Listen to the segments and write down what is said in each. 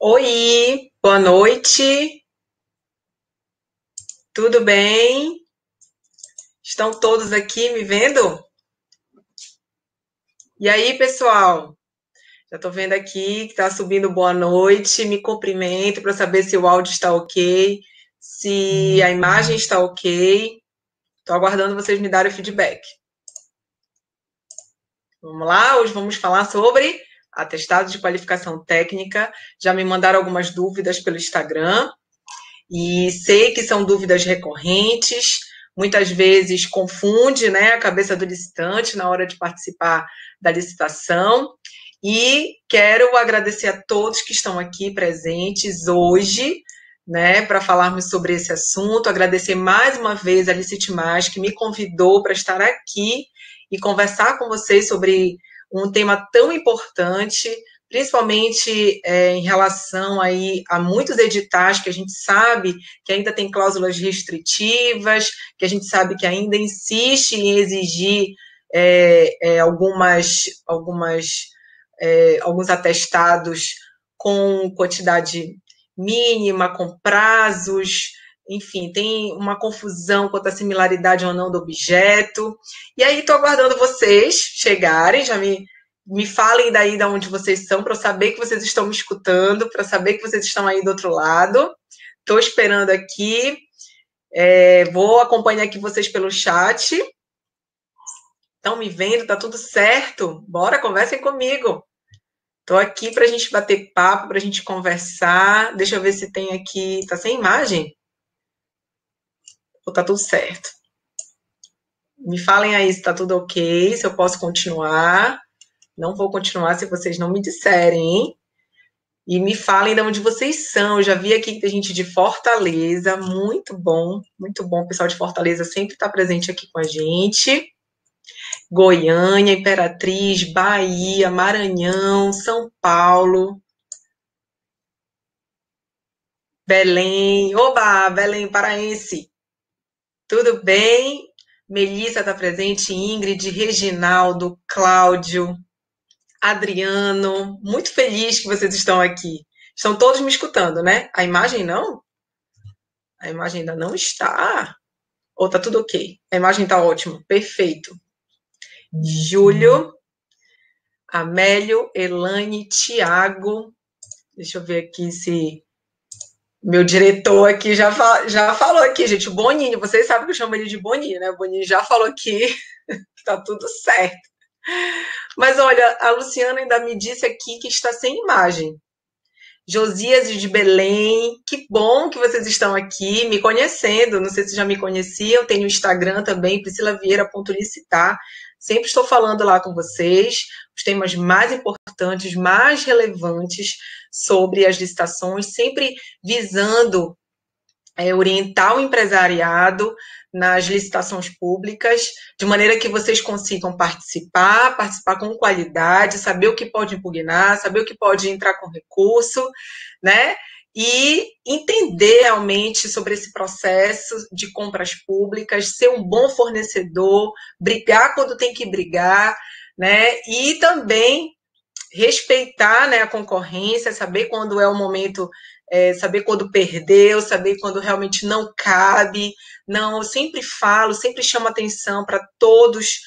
Oi, boa noite, tudo bem? Estão todos aqui me vendo? E aí, pessoal? Já estou vendo aqui que está subindo boa noite, me cumprimento para saber se o áudio está ok, se a imagem está ok. Estou aguardando vocês me darem o feedback. Vamos lá, hoje vamos falar sobre atestado de qualificação técnica. Já me mandaram algumas dúvidas pelo Instagram. E sei que são dúvidas recorrentes, muitas vezes confunde, né, a cabeça do licitante na hora de participar da licitação. E quero agradecer a todos que estão aqui presentes hoje, né, para falarmos sobre esse assunto. Agradecer mais uma vez a Licite Mais, que me convidou para estar aqui e conversar com vocês sobre um tema tão importante, principalmente em relação aí a muitos editais que a gente sabe que ainda tem cláusulas restritivas, que a gente sabe que ainda insiste em exigir alguns atestados com quantidade mínima, com prazos, enfim, tem uma confusão quanto à similaridade ou não do objeto. E aí estou aguardando vocês chegarem, já me falem daí de onde vocês são, para eu saber que vocês estão me escutando, para saber que vocês estão aí do outro lado. Estou esperando aqui. Vou acompanhar aqui vocês pelo chat. Estão me vendo? Tá tudo certo? Bora, conversem comigo. Estou aqui para a gente bater papo, para a gente conversar. Deixa eu ver se tem aqui. Tá sem imagem? Ou tá tudo certo? Me falem aí se tá tudo ok, se eu posso continuar. Não vou continuar se vocês não me disserem, hein? E me falem de onde vocês são. Eu já vi aqui que tem gente de Fortaleza. Muito bom, muito bom. O pessoal de Fortaleza sempre está presente aqui com a gente. Goiânia, Imperatriz, Bahia, Maranhão, São Paulo, Belém. Oba, Belém paraense. Tudo bem? Melissa está presente, Ingrid, Reginaldo, Cláudio, Adriano. Muito feliz que vocês estão aqui. Estão todos me escutando, né? A imagem não? A imagem ainda não está. Ou tá tudo ok? A imagem tá ótima. Perfeito. Júlio, Amélio, Elane, Tiago. Deixa eu ver aqui se meu diretor aqui já falou aqui, gente. O Boninho, vocês sabem que eu chamo ele de Boninho, né? O Boninho já falou aqui que tá tudo certo. Mas olha, a Luciana ainda me disse aqui que está sem imagem. Josias de Belém, que bom que vocês estão aqui me conhecendo. Não sei se já me conheciam, tenho o Instagram também, priscilavieira.licitar. Sempre estou falando lá com vocês os temas mais importantes, mais relevantes sobre as licitações, sempre visando orientar o empresariado nas licitações públicas, de maneira que vocês consigam participar com qualidade, saber o que pode impugnar, saber o que pode entrar com recurso, né? E entender realmente sobre esse processo de compras públicas, ser um bom fornecedor, brigar quando tem que brigar, né? E também respeitar, né, a concorrência, saber quando é o momento, saber quando perdeu, saber quando realmente não cabe. Não, eu sempre falo, sempre chamo atenção para todos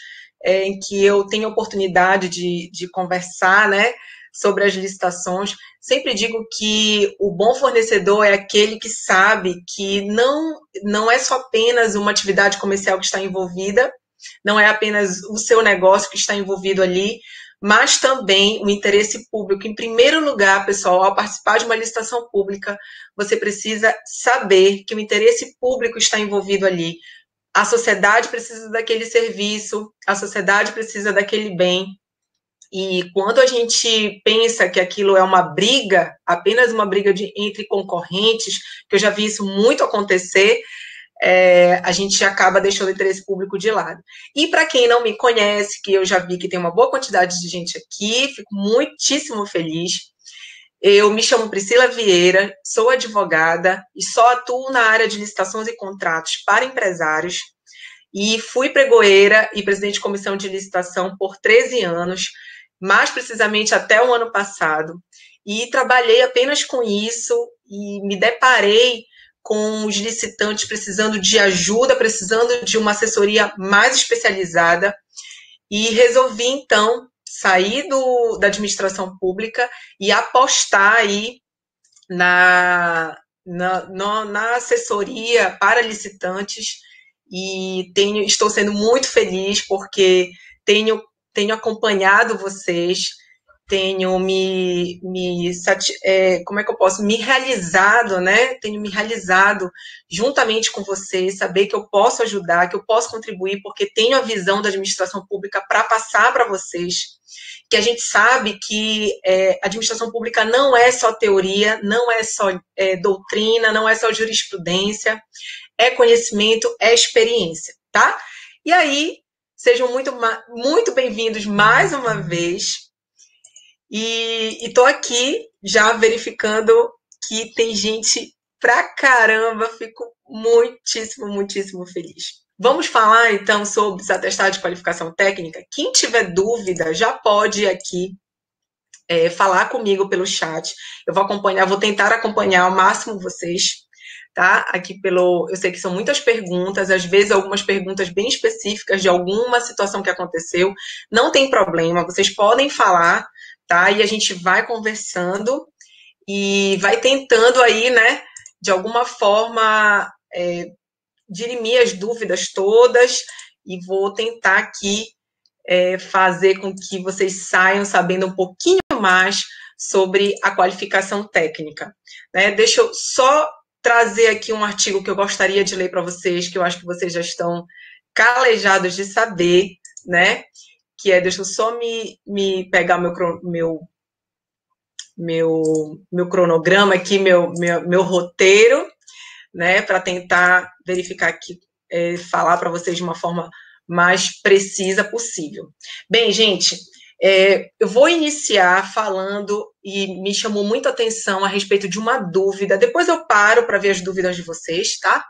em que eu tenho oportunidade de conversar, né, sobre as licitações. Sempre digo que o bom fornecedor é aquele que sabe que não é só apenas uma atividade comercial que está envolvida, não é apenas o seu negócio que está envolvido ali, mas também o interesse público. Em primeiro lugar, pessoal, ao participar de uma licitação pública, você precisa saber que o interesse público está envolvido ali. A sociedade precisa daquele serviço, a sociedade precisa daquele bem. E quando a gente pensa que aquilo é uma briga, apenas uma briga entre concorrentes, que eu já vi isso muito acontecer, a gente acaba deixando o interesse público de lado. E para quem não me conhece, que eu já vi que tem uma boa quantidade de gente aqui, fico muitíssimo feliz. Eu me chamo Priscila Vieira, sou advogada e só atuo na área de licitações e contratos para empresários. E fui pregoeira e presidente de comissão de licitação por 13 anos, mais precisamente até o ano passado. e trabalhei apenas com isso e me deparei com os licitantes precisando de ajuda, precisando de uma assessoria mais especializada, e resolvi, então, sair da administração pública e apostar aí na assessoria para licitantes, e estou sendo muito feliz porque tenho acompanhado vocês, tenho como é que eu posso, me realizado, né? Tenho me realizado juntamente com vocês, saber que eu posso ajudar, que eu posso contribuir, porque tenho a visão da administração pública para passar para vocês, que a gente sabe que a administração pública não é só teoria, não é só doutrina, não é só jurisprudência, é conhecimento, é experiência, tá? E aí, sejam muito bem-vindos mais uma vez. E tô aqui já verificando que tem gente pra caramba, fico muitíssimo, muitíssimo feliz. Vamos falar, então, sobre os atestados de qualificação técnica. Quem tiver dúvida, já pode aqui falar comigo pelo chat. Eu vou tentar acompanhar ao máximo vocês, tá? Aqui eu sei que são muitas perguntas, às vezes algumas perguntas bem específicas de alguma situação que aconteceu. Não tem problema, vocês podem falar, tá? E a gente vai conversando e vai tentando aí, né, de alguma forma, dirimir as dúvidas todas, e vou tentar aqui fazer com que vocês saiam sabendo um pouquinho mais sobre a qualificação técnica, né? Deixa eu só trazer aqui um artigo que eu gostaria de ler para vocês, que eu acho que vocês já estão calejados de saber, né? Que deixa eu só me pegar meu cronograma aqui, meu roteiro, né, para tentar verificar aqui, falar para vocês de uma forma mais precisa possível. Bem, gente, eu vou iniciar falando, e me chamou muita atenção a respeito de uma dúvida, depois eu paro para ver as dúvidas de vocês, tá?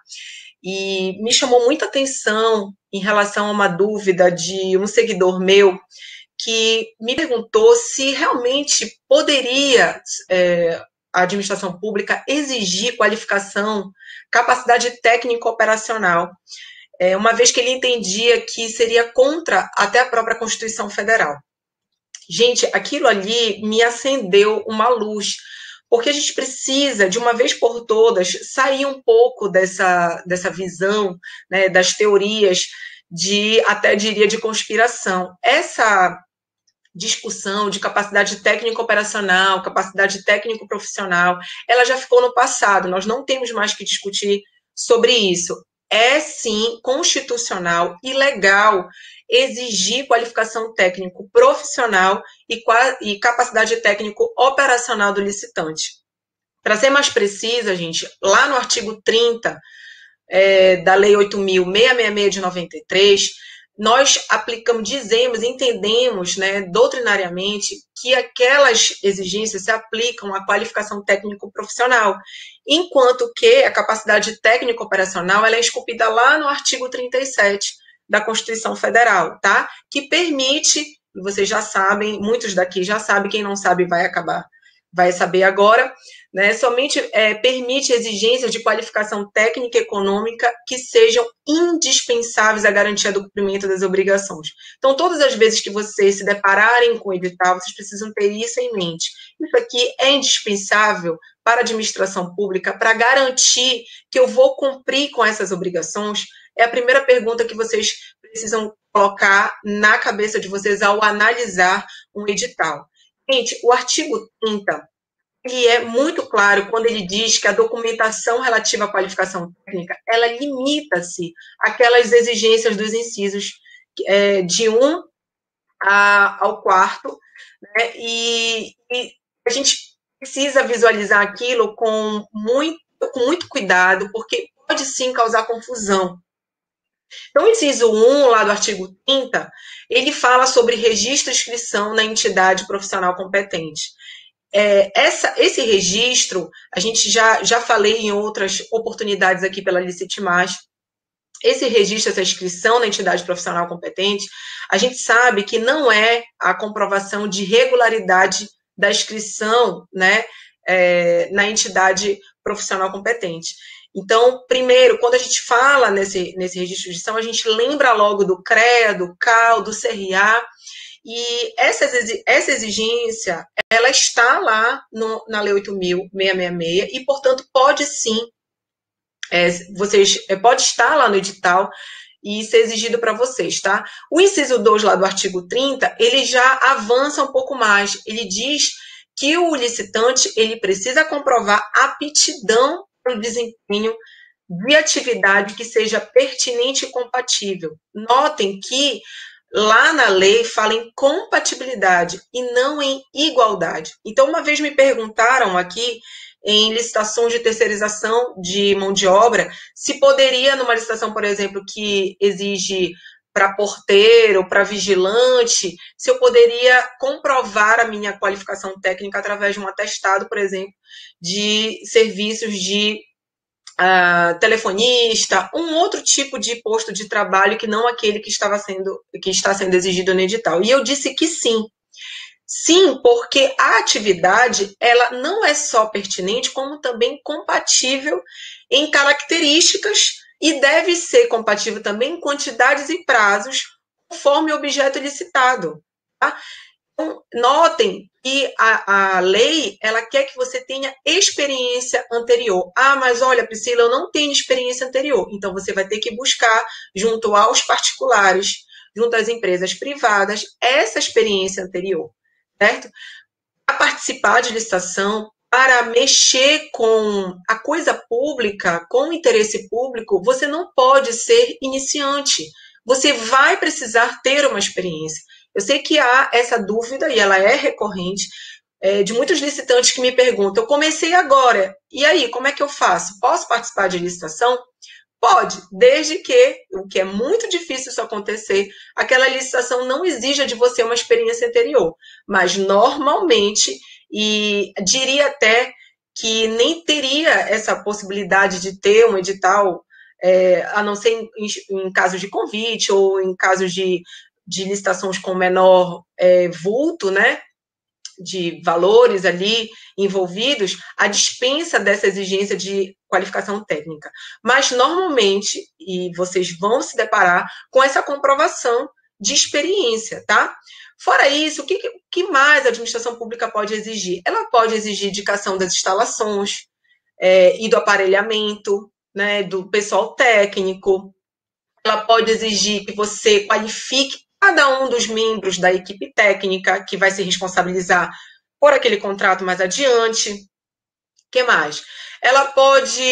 E me chamou muita atenção em relação a uma dúvida de um seguidor meu, que me perguntou se realmente poderia a administração pública exigir qualificação, capacidade técnica operacional, uma vez que ele entendia que seria contra até a própria Constituição Federal. Gente, aquilo ali me acendeu uma luz, porque a gente precisa, de uma vez por todas, sair um pouco dessa visão, né, das teorias até diria, de conspiração. Essa discussão de capacidade técnico-operacional, capacidade técnico-profissional, ela já ficou no passado, nós não temos mais que discutir sobre isso. É, sim, constitucional e legal exigir qualificação técnico-profissional e capacidade técnico-operacional do licitante. Para ser mais precisa, gente, lá no artigo 30 da Lei 8.666 de 93, nós entendemos, né, doutrinariamente, que aquelas exigências se aplicam à qualificação técnico-profissional, enquanto que a capacidade técnico-operacional ela é esculpida lá no artigo 37 da Constituição Federal, tá? Que permite, e vocês já sabem, muitos daqui já sabem, quem não sabe vai saber agora, né, somente permite exigências de qualificação técnica e econômica que sejam indispensáveis à garantia do cumprimento das obrigações. Então, todas as vezes que vocês se depararem com o edital, vocês precisam ter isso em mente. Isso aqui é indispensável para a administração pública, para garantir que eu vou cumprir com essas obrigações. É a primeira pergunta que vocês precisam colocar na cabeça de vocês ao analisar um edital. Gente, o artigo 30, ele é muito claro quando ele diz que a documentação relativa à qualificação técnica, ela limita-se àquelas exigências dos incisos de 1 ao 4, né? E a gente precisa visualizar aquilo com muito cuidado, porque pode sim causar confusão. Então, o inciso 1, lá do artigo 30, ele fala sobre registro e inscrição na entidade profissional competente. Esse registro, a gente já falei em outras oportunidades aqui pela Licite Mais, esse registro, essa inscrição na entidade profissional competente, a gente sabe que não é a comprovação de regularidade da inscrição, né, na entidade profissional competente. Então, primeiro, quando a gente fala nesse registro de inscrição, a gente lembra logo do CREA, do CAL, do CRA, e essa exigência, ela está lá na Lei 8.666 e, portanto, pode sim, pode estar lá no edital e ser exigido para vocês, tá? O inciso 2 lá do artigo 30, ele já avança um pouco mais. Ele diz que o licitante, ele precisa comprovar aptidão para o desempenho de atividade que seja pertinente e compatível. Notem que lá na lei fala em compatibilidade e não em igualdade. Então, uma vez me perguntaram aqui em licitações de terceirização de mão de obra, se poderia, numa licitação, por exemplo, que exige para porteiro, para vigilante, se eu poderia comprovar a minha qualificação técnica através de um atestado, por exemplo, de serviços de telefonista, um outro tipo de posto de trabalho que não aquele que está sendo exigido no edital. E eu disse que sim. Sim, porque a atividade, ela não é só pertinente, como também compatível em características e deve ser compatível também em quantidades e prazos, conforme o objeto licitado. Tá? Então, notem que a lei, ela quer que você tenha experiência anterior. Ah, mas olha, Priscila, eu não tenho experiência anterior. Então, você vai ter que buscar, junto aos particulares, junto às empresas privadas, essa experiência anterior, certo? Para participar de licitação, para mexer com a coisa pública, com o interesse público, você não pode ser iniciante. Você vai precisar ter uma experiência. Eu sei que há essa dúvida, e ela é recorrente, de muitos licitantes que me perguntam, eu comecei agora, e aí, como é que eu faço? Posso participar de licitação? Pode, desde que, o que é muito difícil isso acontecer, aquela licitação não exija de você uma experiência anterior, mas normalmente, e diria até que nem teria essa possibilidade de ter um edital, a não ser em casos de convite ou em casos de licitações com menor vulto, né, de valores ali envolvidos, a dispensa dessa exigência de qualificação técnica. Mas, normalmente, e vocês vão se deparar com essa comprovação de experiência, tá? Fora isso, o que mais a administração pública pode exigir? Ela pode exigir indicação das instalações e do aparelhamento, né, do pessoal técnico. Ela pode exigir que você qualifique cada um dos membros da equipe técnica que vai se responsabilizar por aquele contrato mais adiante. O que mais? Ela pode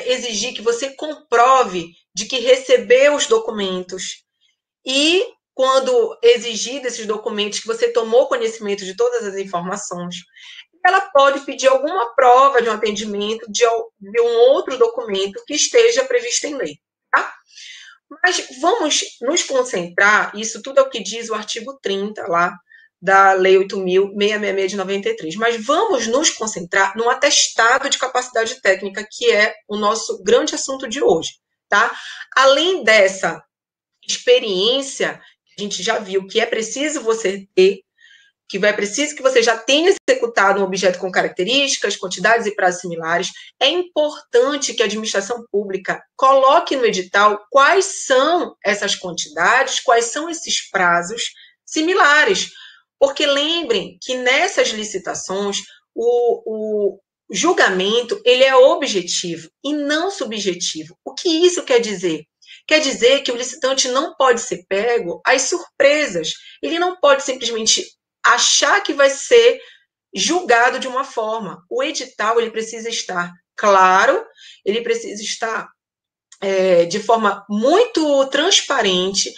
exigir que você comprove de que recebeu os documentos e, quando exigir desses documentos, que você tomou conhecimento de todas as informações. Ela pode pedir alguma prova de um atendimento de um outro documento que esteja previsto em lei. Tá? Mas vamos nos concentrar, isso tudo é o que diz o artigo 30 lá da Lei 8.666 de 93, mas vamos nos concentrar no atestado de capacidade técnica, que é o nosso grande assunto de hoje, tá? Além dessa experiência, a gente já viu que é preciso você ter, que é preciso que você já tenha executado um objeto com características, quantidades e prazos similares, é importante que a administração pública coloque no edital quais são essas quantidades, quais são esses prazos similares. Porque lembrem que nessas licitações, o julgamento ele é objetivo e não subjetivo. O que isso quer dizer? Quer dizer que o licitante não pode ser pego às surpresas. Ele não pode simplesmente achar que vai ser julgado de uma forma. O edital ele precisa estar claro, ele precisa estar de forma muito transparente,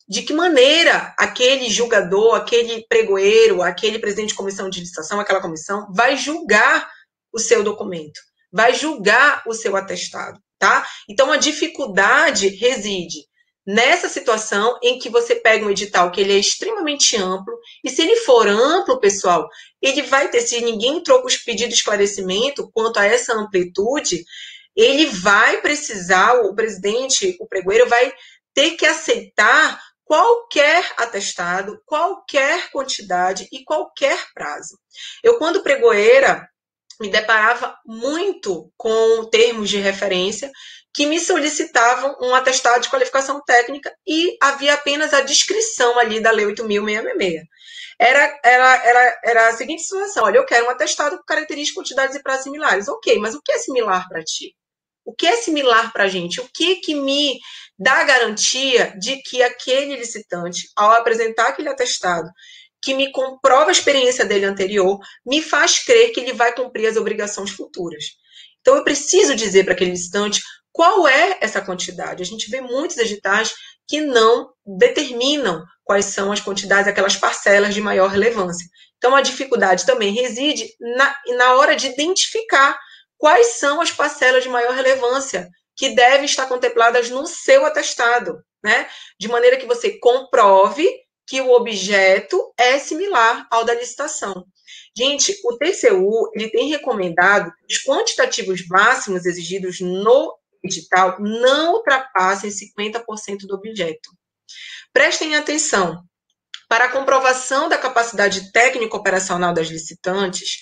de que maneira aquele julgador, aquele pregoeiro, aquele presidente de comissão de licitação, aquela comissão, vai julgar o seu documento, vai julgar o seu atestado, tá? Então, a dificuldade reside nessa situação em que você pega um edital que ele é extremamente amplo, e se ele for amplo, pessoal, ele vai ter, se ninguém entrou com os pedidos de esclarecimento quanto a essa amplitude, ele vai precisar, o presidente, o pregoeiro, vai ter que aceitar qualquer atestado, qualquer quantidade e qualquer prazo. Eu, quando pregoeira, me deparava muito com termos de referência que me solicitavam um atestado de qualificação técnica e havia apenas a descrição ali da Lei 8.666. Era a seguinte situação: olha, eu quero um atestado com características, quantidades e prazos similares. Ok, mas o que é similar para ti? O que é similar para a gente? O que me dá a garantia de que aquele licitante, ao apresentar aquele atestado, que me comprova a experiência dele anterior, me faz crer que ele vai cumprir as obrigações futuras? Então, eu preciso dizer para aquele licitante qual é essa quantidade. A gente vê muitos editais que não determinam quais são as quantidades, aquelas parcelas de maior relevância. Então, a dificuldade também reside na hora de identificar quais são as parcelas de maior relevância que devem estar contempladas no seu atestado, né? De maneira que você comprove que o objeto é similar ao da licitação. Gente, o TCU, ele tem recomendado que os quantitativos máximos exigidos no edital não ultrapassem 50% do objeto. Prestem atenção. Para a comprovação da capacidade técnico-operacional das licitantes,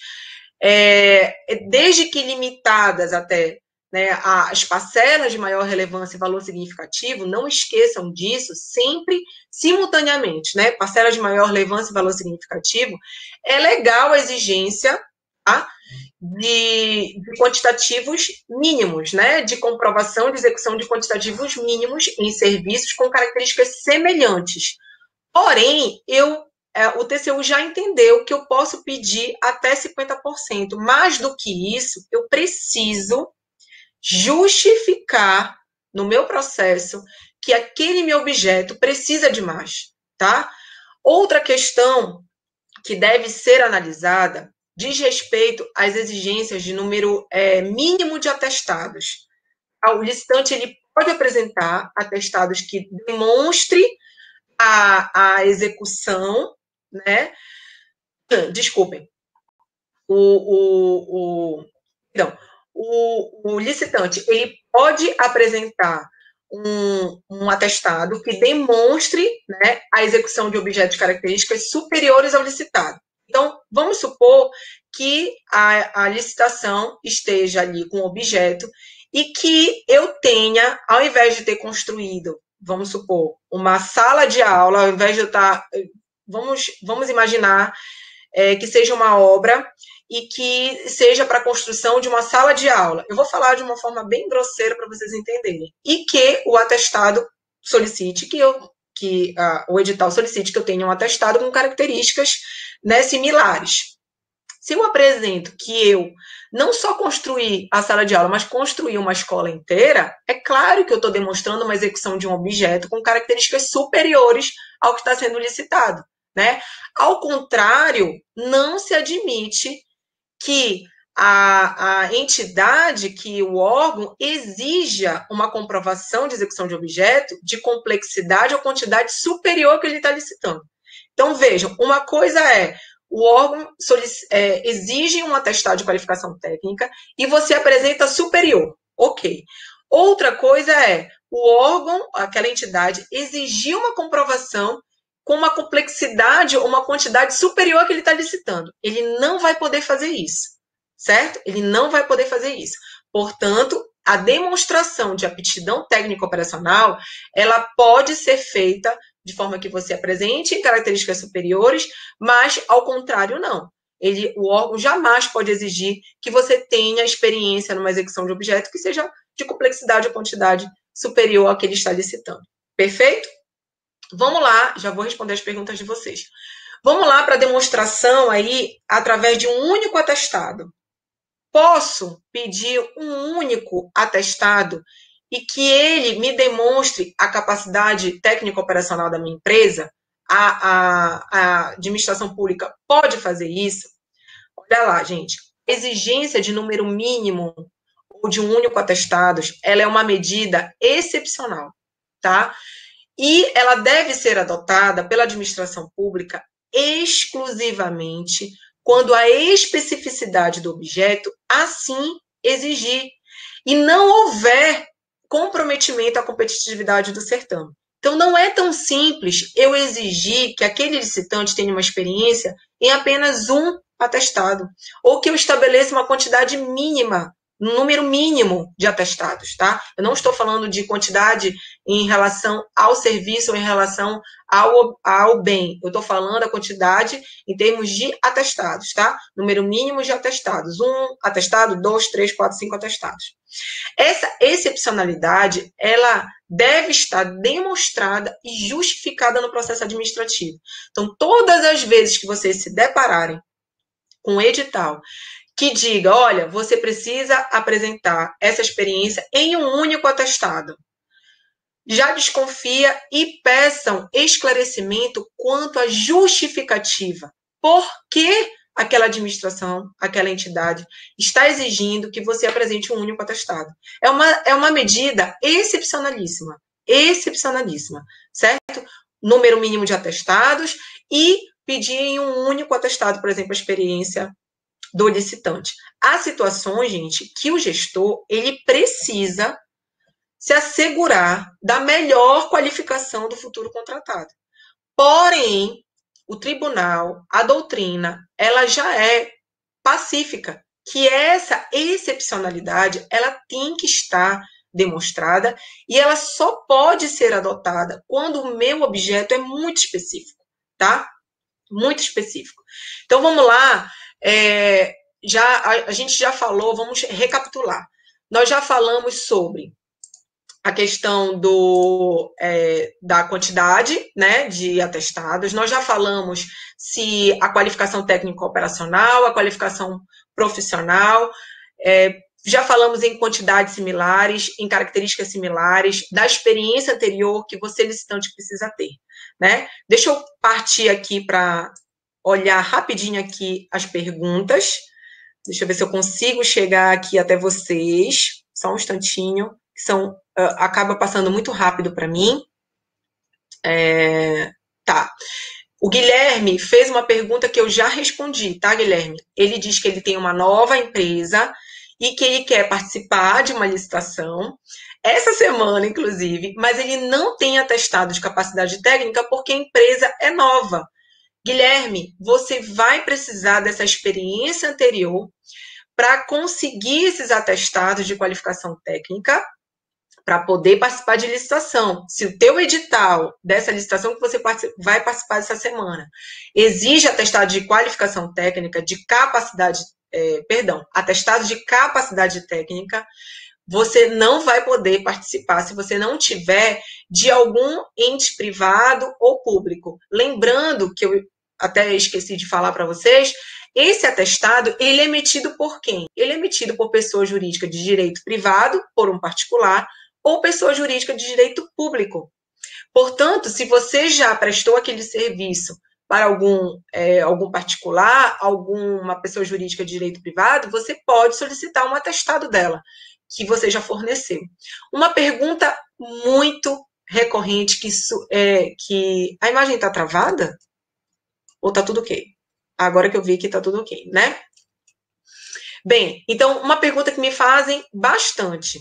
desde que limitadas até, né, as parcelas de maior relevância e valor significativo, não esqueçam disso, sempre simultaneamente, né? Parcelas de maior relevância e valor significativo, é legal a exigência, tá? De quantitativos mínimos, né? De comprovação de execução de quantitativos mínimos em serviços com características semelhantes. Porém, o TCU já entendeu que eu posso pedir até 50%. Mais do que isso, eu preciso justificar no meu processo que aquele meu objeto precisa de mais, tá? Outra questão que deve ser analisada diz respeito às exigências de número mínimo de atestados. O licitante ele pode apresentar atestados que demonstre a execução, né? Desculpem. Não, o licitante ele pode apresentar um atestado que demonstre, né, a execução de objetos de características superiores ao licitado. Então, vamos supor que a licitação esteja ali com um objeto e que eu tenha, ao invés de ter construído, vamos supor, uma sala de aula, ao invés de eu estar... Vamos imaginar que seja uma obra e que seja para a construção de uma sala de aula. Eu vou falar de uma forma bem grosseira para vocês entenderem. E que o atestado solicite, o edital solicite que eu tenha um atestado com características, né, similares. Se eu apresento que eu não só construí a sala de aula, mas construí uma escola inteira, é claro que eu estou demonstrando uma execução de um objeto com características superiores ao que está sendo licitado, né? Ao contrário, não se admite que a entidade, que o órgão exija uma comprovação de execução de objeto de complexidade ou quantidade superior ao que ele está licitando. Então, vejam, uma coisa é o órgão exige um atestado de qualificação técnica e você apresenta superior. Ok. Outra coisa é o órgão, aquela entidade, exigir uma comprovação com uma complexidade ou uma quantidade superior que ele está licitando. Ele não vai poder fazer isso, certo? Ele não vai poder fazer isso. Portanto, a demonstração de aptidão técnico-operacional, ela pode ser feita de forma que você apresente características superiores, mas, ao contrário, não. O órgão jamais pode exigir que você tenha experiência numa execução de objeto que seja de complexidade ou quantidade superior ao que ele está licitando. Perfeito? Vamos lá, já vou responder as perguntas de vocês. Vamos lá para a demonstração aí, através de um único atestado. Posso pedir um único atestado e que ele me demonstre a capacidade técnico-operacional da minha empresa? A administração pública pode fazer isso? Olha lá, gente. A exigência de número mínimo ou de um único atestado, ela é uma medida excepcional, tá? E ela deve ser adotada pela administração pública exclusivamente quando a especificidade do objeto assim exigir e não houver comprometimento à competitividade do certame. Então, não é tão simples eu exigir que aquele licitante tenha uma experiência em apenas um atestado, ou que eu estabeleça uma quantidade mínima, um número mínimo de atestados, tá? Eu não estou falando de quantidade em relação ao serviço ou em relação ao bem. Eu estou falando da quantidade em termos de atestados, tá? Número mínimo de atestados. 1 atestado, 2, 3, 4, 5 atestados. Essa excepcionalidade, ela deve estar demonstrada e justificada no processo administrativo. Então, todas as vezes que vocês se depararem com um edital que diga, olha, você precisa apresentar essa experiência em um único atestado, já desconfia e peçam esclarecimento quanto à justificativa. Por que aquela administração, aquela entidade, está exigindo que você apresente um único atestado? É uma medida excepcionalíssima, certo? Número mínimo de atestados e pedir em um único atestado, por exemplo, a experiência do licitante. Há situações, gente, que o gestor, ele precisa se assegurar da melhor qualificação do futuro contratado. Porém, o tribunal, a doutrina, ela já é pacífica, que essa excepcionalidade, ela tem que estar demonstrada e ela só pode ser adotada quando o meu objeto é muito específico, tá? Muito específico. Então, vamos lá, a gente já falou, vamos recapitular. Nós já falamos sobre a questão da quantidade, né, de atestados. Nós já falamos se a qualificação técnico-operacional, a qualificação profissional, já falamos em quantidades similares, em características similares, da experiência anterior que você, licitante, precisa ter, né? Deixa eu partir aqui para olhar rapidinho aqui as perguntas. Deixa eu ver se eu consigo chegar aqui até vocês. Só um instantinho. Acaba passando muito rápido para mim. Tá. O Guilherme fez uma pergunta que eu já respondi, tá, Guilherme? Ele diz que ele tem uma nova empresa e que ele quer participar de uma licitação essa semana, inclusive, mas ele não tem atestado de capacidade técnica porque a empresa é nova. Guilherme, você vai precisar dessa experiência anterior para conseguir esses atestados de qualificação técnica para poder participar de licitação. Se o teu edital dessa licitação que você vai participar essa semana exige atestado de qualificação técnica, de capacidade, atestado de capacidade técnica, você não vai poder participar se você não tiver de algum ente privado ou público. Lembrando que eu até esqueci de falar para vocês, esse atestado, ele é emitido por quem? Ele é emitido por pessoa jurídica de direito privado, por um particular, ou pessoa jurídica de direito público. Portanto, se você já prestou aquele serviço para algum particular, alguma pessoa jurídica de direito privado, você pode solicitar um atestado dela, que você já forneceu. Uma pergunta muito recorrente, que a imagem está travada? Ou está tudo ok? Agora que eu vi que está tudo ok, né? Bem, então, uma pergunta que me fazem bastante.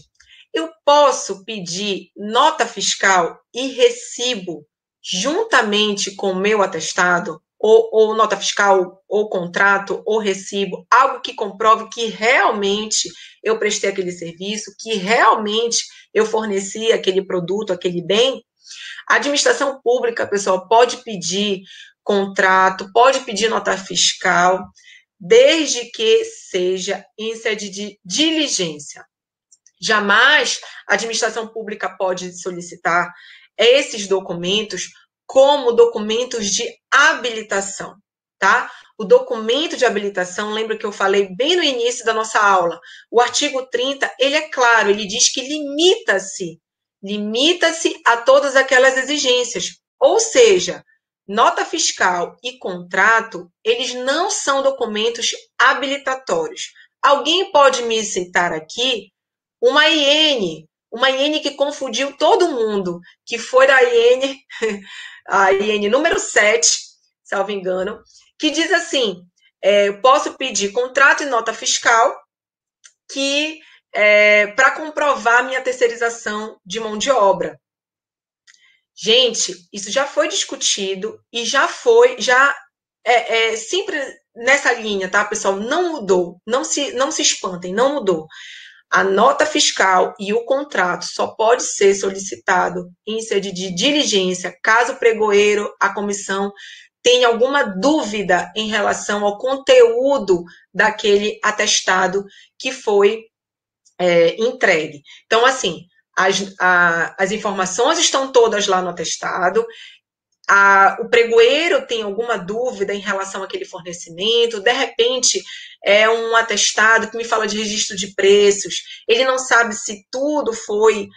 Eu posso pedir nota fiscal e recibo juntamente com o meu atestado? Ou nota fiscal, ou contrato, ou recibo, algo que comprove que realmente eu prestei aquele serviço, que realmente eu forneci aquele produto, aquele bem? A administração pública, pessoal, pode pedir contrato, pode pedir nota fiscal, desde que seja em sede de diligência. Jamais a administração pública pode solicitar esses documentos como documentos de habilitação, tá? O documento de habilitação, lembra que eu falei bem no início da nossa aula, o artigo 30, ele é claro, ele diz que limita-se a todas aquelas exigências, ou seja, nota fiscal e contrato, eles não são documentos habilitatórios. Alguém pode me citar aqui uma IN que confundiu todo mundo, que foi a IN número 7, salvo engano, que diz assim, eu posso pedir contrato e nota fiscal para comprovar minha terceirização de mão de obra. Gente, isso já foi discutido e já sempre nessa linha, tá, pessoal? Não mudou, não se espantem, não mudou. A nota fiscal e o contrato só pode ser solicitado em sede de diligência caso o pregoeiro, a comissão, tenha alguma dúvida em relação ao conteúdo daquele atestado que foi entregue. Então, assim, as informações estão todas lá no atestado, o pregoeiro tem alguma dúvida em relação àquele fornecimento, de repente é um atestado que me fala de registro de preços, ele não sabe se tudo foi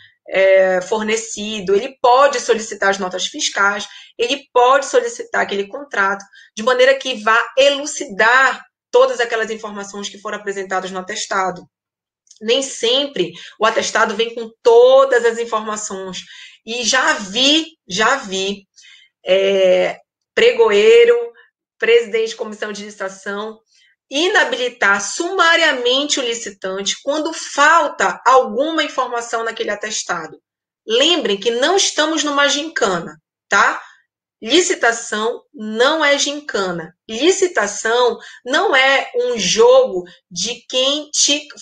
fornecido, ele pode solicitar as notas fiscais, ele pode solicitar aquele contrato, de maneira que vá elucidar todas aquelas informações que foram apresentadas no atestado. Nem sempre o atestado vem com todas as informações. E já vi pregoeiro, presidente de comissão de licitação, inabilitar sumariamente o licitante quando falta alguma informação naquele atestado. Lembrem que não estamos numa gincana, tá? Licitação não é gincana. Licitação não é um jogo de quem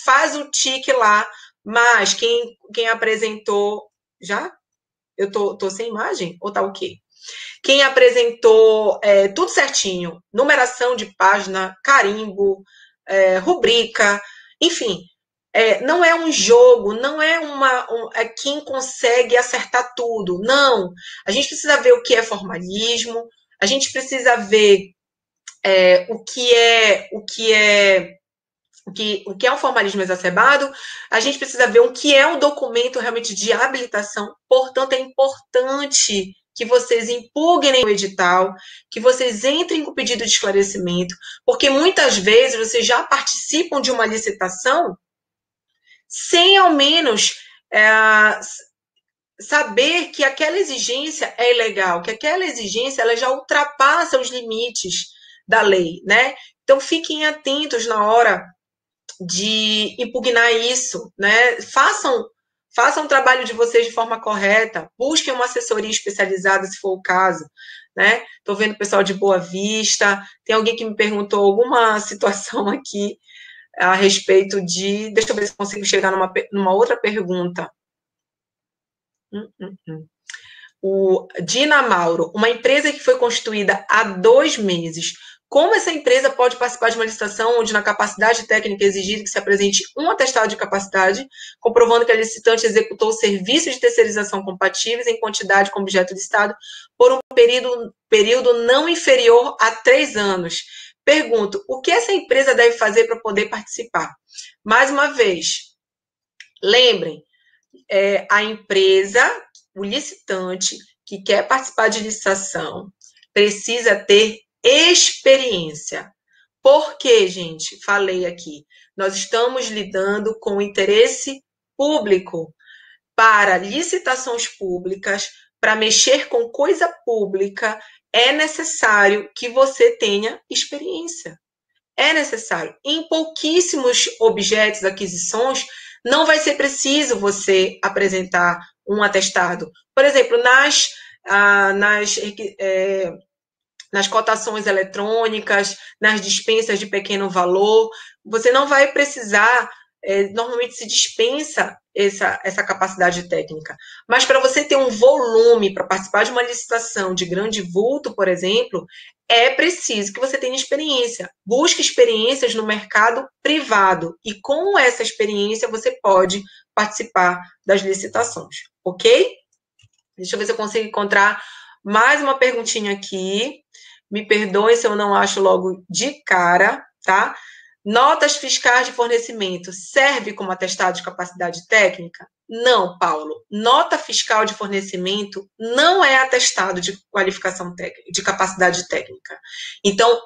faz o tique lá, mas quem apresentou... Já? Eu tô sem imagem? Ou tá o quê? Quem apresentou tudo certinho, numeração de página, carimbo, rubrica, enfim, não é um jogo, não é quem consegue acertar tudo, não. A gente precisa ver o que é formalismo, a gente precisa ver o que é um formalismo exacerbado, a gente precisa ver o que é um documento realmente de habilitação, portanto, é importante que vocês impugnem o edital, que vocês entrem com pedido de esclarecimento, porque muitas vezes vocês já participam de uma licitação sem ao menos saber que aquela exigência é ilegal, que aquela exigência ela já ultrapassa os limites da lei, né? Então, fiquem atentos na hora de impugnar isso, né? Façam o trabalho de vocês de forma correta, busquem uma assessoria especializada, se for o caso, né? Estou vendo o pessoal de Boa Vista, tem alguém que me perguntou alguma situação aqui a respeito de... Deixa eu ver se consigo chegar numa outra pergunta. O Dina Mauro, uma empresa que foi constituída há 2 meses, como essa empresa pode participar de uma licitação onde na capacidade técnica exigida que se apresente um atestado de capacidade, comprovando que a licitante executou serviços de terceirização compatíveis em quantidade com objeto licitado por um período não inferior a 3 anos? Pergunto, o que essa empresa deve fazer para poder participar? Mais uma vez, lembrem, a empresa, o licitante que quer participar de licitação precisa ter experiência. Por quê, gente? Falei aqui. Nós estamos lidando com o interesse público. Para licitações públicas, para mexer com coisa pública, é necessário que você tenha experiência. É necessário. Em pouquíssimos objetos, aquisições, não vai ser preciso você apresentar um atestado. Por exemplo, nas cotações eletrônicas, nas dispensas de pequeno valor, você não vai precisar, normalmente se dispensa essa capacidade técnica. Mas para você ter um volume, para participar de uma licitação de grande vulto, por exemplo, é preciso que você tenha experiência. Busque experiências no mercado privado e com essa experiência você pode participar das licitações, ok? Deixa eu ver se eu consigo encontrar mais uma perguntinha aqui. Me perdoem se eu não acho logo de cara, tá? Notas fiscais de fornecimento serve como atestado de capacidade técnica? Não, Paulo. Nota fiscal de fornecimento não é atestado de qualificação técnica, de capacidade técnica. Então,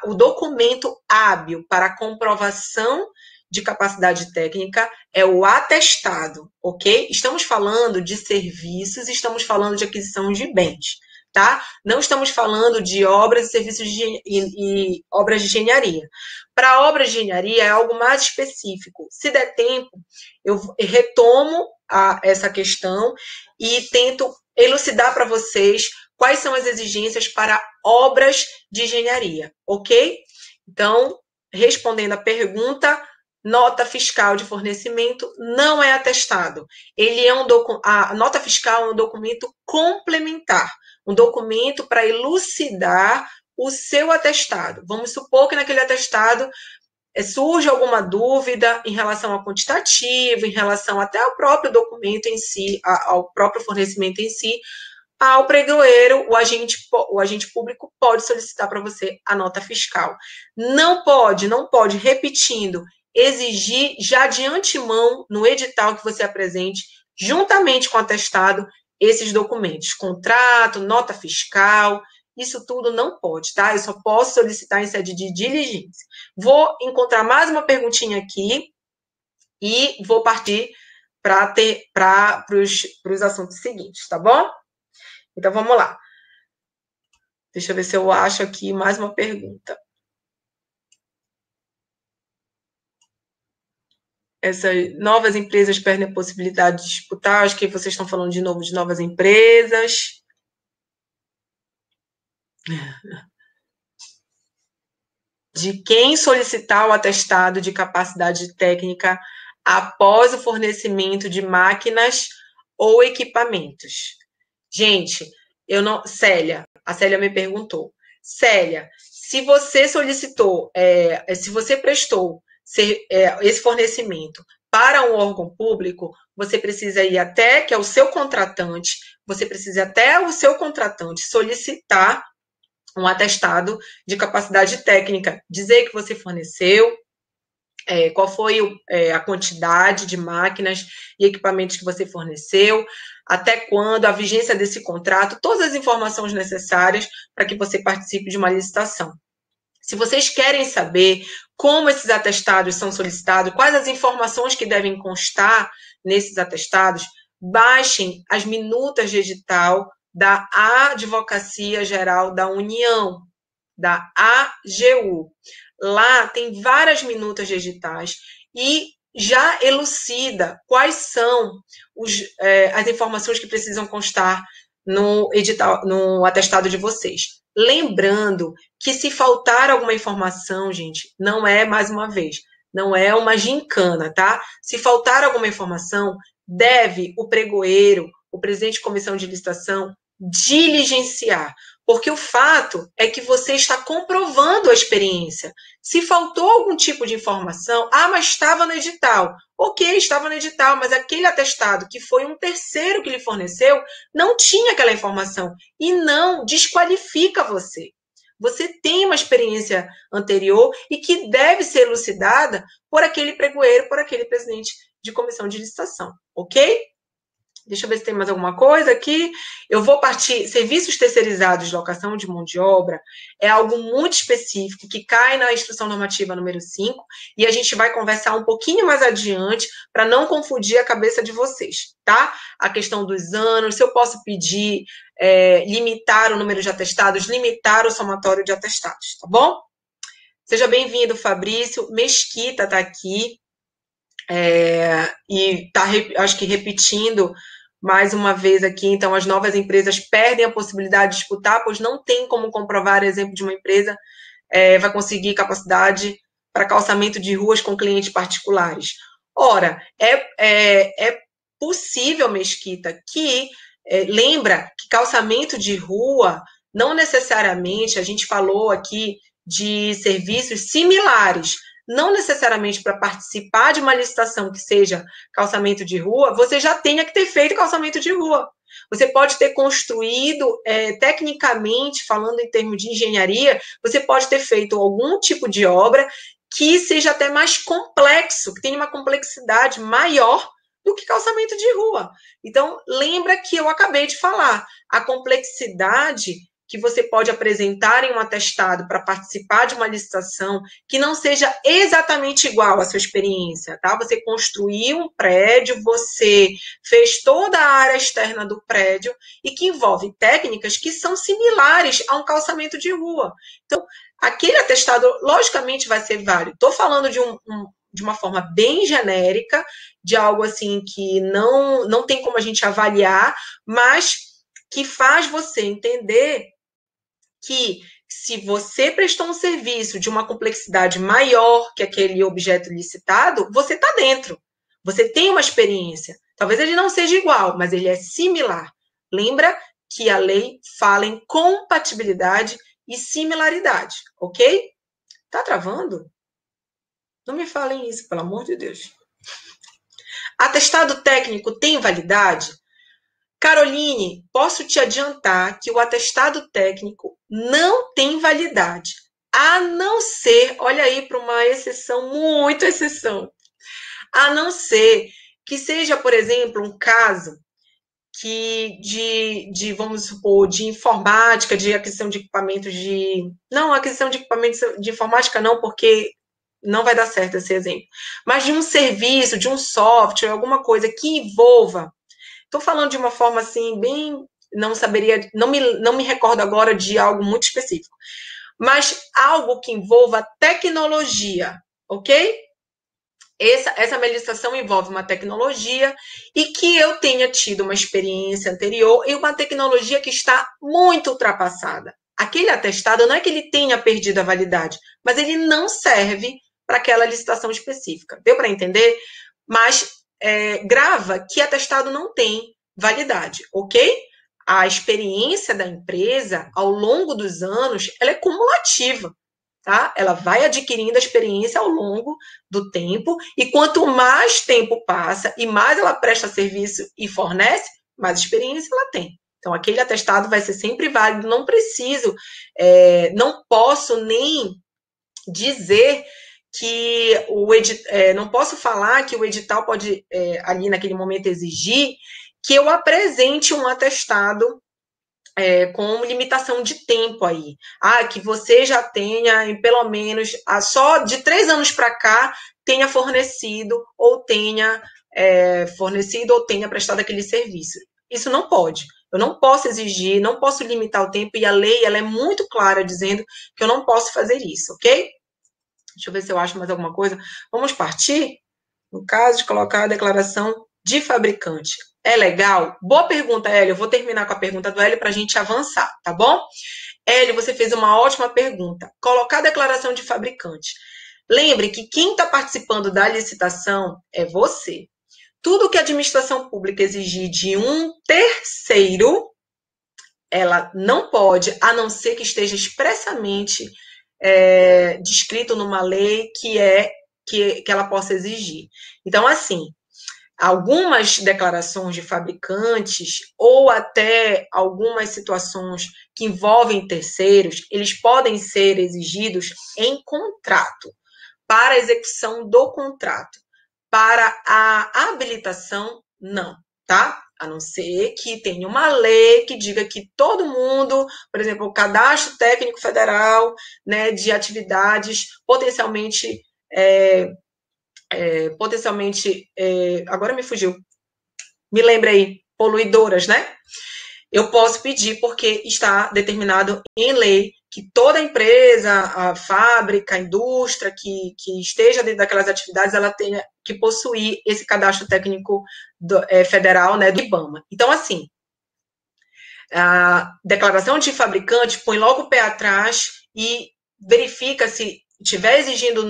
o documento hábil para comprovação de capacidade técnica é o atestado, ok? Estamos falando de serviços, estamos falando de aquisição de bens, tá? Não estamos falando de obras e serviços e obras de engenharia. Para obras de engenharia é algo mais específico. Se der tempo, eu retomo essa questão e tento elucidar para vocês quais são as exigências para obras de engenharia, ok? Então, respondendo a pergunta, nota fiscal de fornecimento não é atestado. A nota fiscal é um documento complementar, um documento para elucidar o seu atestado. Vamos supor que naquele atestado surge alguma dúvida em relação ao quantitativo, em relação até ao próprio documento em si, ao próprio fornecimento em si. Ao pregoeiro, o agente público pode solicitar para você a nota fiscal. Não pode, repetindo, exigir já de antemão, no edital que você apresente, juntamente com o atestado, esses documentos, contrato, nota fiscal, isso tudo não pode, tá? Eu só posso solicitar em sede de diligência. Vou encontrar mais uma perguntinha aqui e vou partir para os assuntos seguintes, tá bom? Então, vamos lá. Deixa eu ver se eu acho aqui mais uma pergunta. Essas novas empresas perdem a possibilidade de disputar. Acho que vocês estão falando de novo de novas empresas. De quem solicitar o atestado de capacidade técnica após o fornecimento de máquinas ou equipamentos. Gente, a Célia me perguntou. Célia, se você solicitou, se você prestou esse fornecimento para um órgão público, você precisa ir até, que é o seu contratante, você precisa até o seu contratante solicitar um atestado de capacidade técnica, dizer que você forneceu, qual foi a quantidade de máquinas e equipamentos que você forneceu, até quando, a vigência desse contrato, todas as informações necessárias para que você participe de uma licitação. Se vocês querem saber como esses atestados são solicitados, quais as informações que devem constar nesses atestados, baixem as minutas de edital da Advocacia Geral da União, da AGU. Lá tem várias minutas de editais e já elucida quais são as informações que precisam constar no edital, no atestado de vocês. Lembrando que se faltar alguma informação, gente, não é, mais uma vez, não é uma gincana, tá? Se faltar alguma informação, deve o pregoeiro, o presidente de comissão de licitação, diligenciar, porque o fato é que você está comprovando a experiência. Se faltou algum tipo de informação, mas estava no edital. Ok, estava no edital, mas aquele atestado que foi um terceiro que lhe forneceu, não tinha aquela informação e não desqualifica você. Você tem uma experiência anterior e que deve ser elucidada por aquele pregoeiro, por aquele presidente de comissão de licitação, ok? Deixa eu ver se tem mais alguma coisa aqui. Eu vou partir. Serviços terceirizados de locação de mão de obra é algo muito específico que cai na Instrução Normativa número 5 e a gente vai conversar um pouquinho mais adiante para não confundir a cabeça de vocês, tá? A questão dos anos, se eu posso pedir limitar o número de atestados, limitar o somatório de atestados, tá bom? Seja bem-vindo, Fabrício. Mesquita está aqui e está, acho que repetindo mais uma vez aqui, então as novas empresas perdem a possibilidade de disputar, pois não tem como comprovar, exemplo de uma empresa vai conseguir capacidade para calçamento de ruas com clientes particulares. Ora, é possível, Mesquita, que lembra que calçamento de rua, não necessariamente, a gente falou aqui de serviços similares, não necessariamente para participar de uma licitação que seja calçamento de rua, você já tenha que ter feito calçamento de rua. Você pode ter construído, tecnicamente, falando em termos de engenharia, você pode ter feito algum tipo de obra que seja até mais complexo, que tenha uma complexidade maior do que calçamento de rua. Então, lembra que eu acabei de falar, a complexidade que você pode apresentar em um atestado para participar de uma licitação que não seja exatamente igual à sua experiência, tá? Você construiu um prédio, você fez toda a área externa do prédio e que envolve técnicas que são similares a um calçamento de rua. Então, aquele atestado, logicamente, vai ser válido. Estou falando de uma forma bem genérica, de algo assim que não tem como a gente avaliar, mas que faz você entender que se você prestou um serviço de uma complexidade maior que aquele objeto licitado, você está dentro. Você tem uma experiência. Talvez ele não seja igual, mas ele é similar. Lembra que a lei fala em compatibilidade e similaridade, ok? Tá travando? Não me falem isso, pelo amor de Deus. Atestado técnico tem validade? Caroline, posso te adiantar que o atestado técnico não tem validade, a não ser, olha aí para uma exceção, muito exceção, a não ser que seja, por exemplo, um caso que vamos supor, de informática, de aquisição de equipamentos de... Não, aquisição de equipamentos de informática não, porque não vai dar certo esse exemplo. Mas de um serviço, de um software, alguma coisa que envolva. Estou falando de uma forma assim, bem. Não saberia, não me recordo agora de algo muito específico. Mas algo que envolva tecnologia, ok? Essa minha licitação envolve uma tecnologia e que eu tenha tido uma experiência anterior e uma tecnologia que está muito ultrapassada. Aquele atestado não é que ele tenha perdido a validade, mas ele não serve para aquela licitação específica. Deu para entender? Mas grava que atestado não tem validade, ok? A experiência da empresa, ao longo dos anos, ela é cumulativa. Tá? Ela vai adquirindo a experiência ao longo do tempo, e quanto mais tempo passa e mais ela presta serviço e fornece, mais experiência ela tem. Então, aquele atestado vai ser sempre válido, não preciso, não posso nem dizer que não posso falar que o edital pode, ali naquele momento, exigir que eu apresente um atestado com limitação de tempo aí. Que você já tenha, em pelo menos, só de 3 anos para cá, tenha fornecido ou tenha prestado aquele serviço. Isso não pode. Eu não posso exigir, não posso limitar o tempo, e a lei ela é muito clara dizendo que eu não posso fazer isso, ok? Deixa eu ver se eu acho mais alguma coisa. Vamos partir? No caso de colocar a declaração de fabricante. É legal? Boa pergunta, Hélio. Eu vou terminar com a pergunta do Hélio para a gente avançar, tá bom? Hélio, você fez uma ótima pergunta. Colocar a declaração de fabricante. Lembre que quem está participando da licitação é você. Tudo que a administração pública exigir de um terceiro, ela não pode, a não ser que esteja expressamente descrito numa lei que ela possa exigir. Então, assim, algumas declarações de fabricantes ou até algumas situações que envolvem terceiros, eles podem ser exigidos em contrato, para a execução do contrato. Para a habilitação, não, tá? A não ser que tenha uma lei que diga que todo mundo, por exemplo, o Cadastro Técnico Federal, né, de atividades potencialmente, agora me fugiu, me lembre aí, poluidoras, né? Eu posso pedir porque está determinado em lei que toda empresa, a fábrica, a indústria que esteja dentro daquelas atividades, ela tenha que possuir esse cadastro técnico federal, né, do IBAMA. Então, assim, a declaração de fabricante põe logo o pé atrás e verifica se estiver exigindo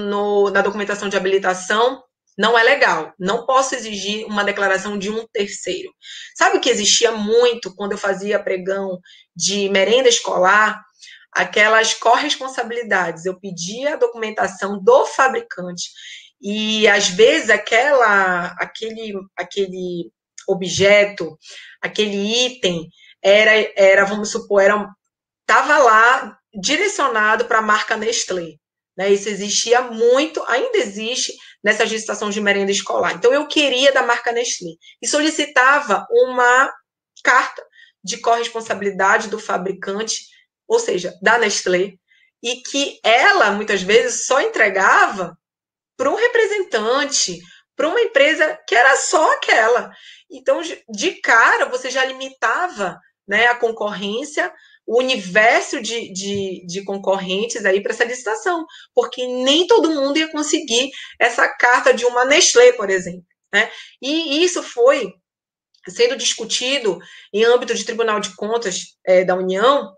na documentação de habilitação, não é legal. Não posso exigir uma declaração de um terceiro. Sabe o que existia muito quando eu fazia pregão de merenda escolar? Aquelas corresponsabilidades. Eu pedia a documentação do fabricante e, às vezes, aquele objeto, aquele item, vamos supor, estava lá direcionado para a marca Nestlé. Né? Isso existia muito, ainda existe nessa licitação de merenda escolar. Então, eu queria da marca Nestlé e solicitava uma carta de corresponsabilidade do fabricante, ou seja, da Nestlé, e que ela, muitas vezes, só entregava para um representante, para uma empresa que era só aquela. Então, de cara, você já limitava né, a concorrência, o universo de concorrentes aí para essa licitação, porque nem todo mundo ia conseguir essa carta de uma Nestlé, por exemplo, né? E isso foi sendo discutido em âmbito de Tribunal de Contas da União,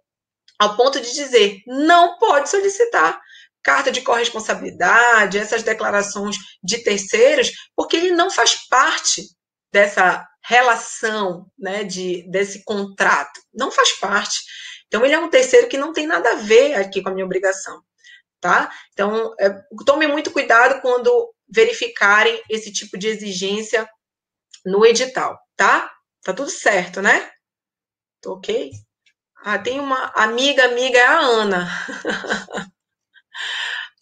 ao ponto de dizer, não pode solicitar carta de corresponsabilidade, essas declarações de terceiros, porque ele não faz parte dessa relação, né, desse contrato. Não faz parte. Então, ele é um terceiro que não tem nada a ver aqui com a minha obrigação, tá? Então, tome muito cuidado quando verificarem esse tipo de exigência no edital, tá? Tá tudo certo, né? Tô ok? Ah, tem uma amiga, é a Ana.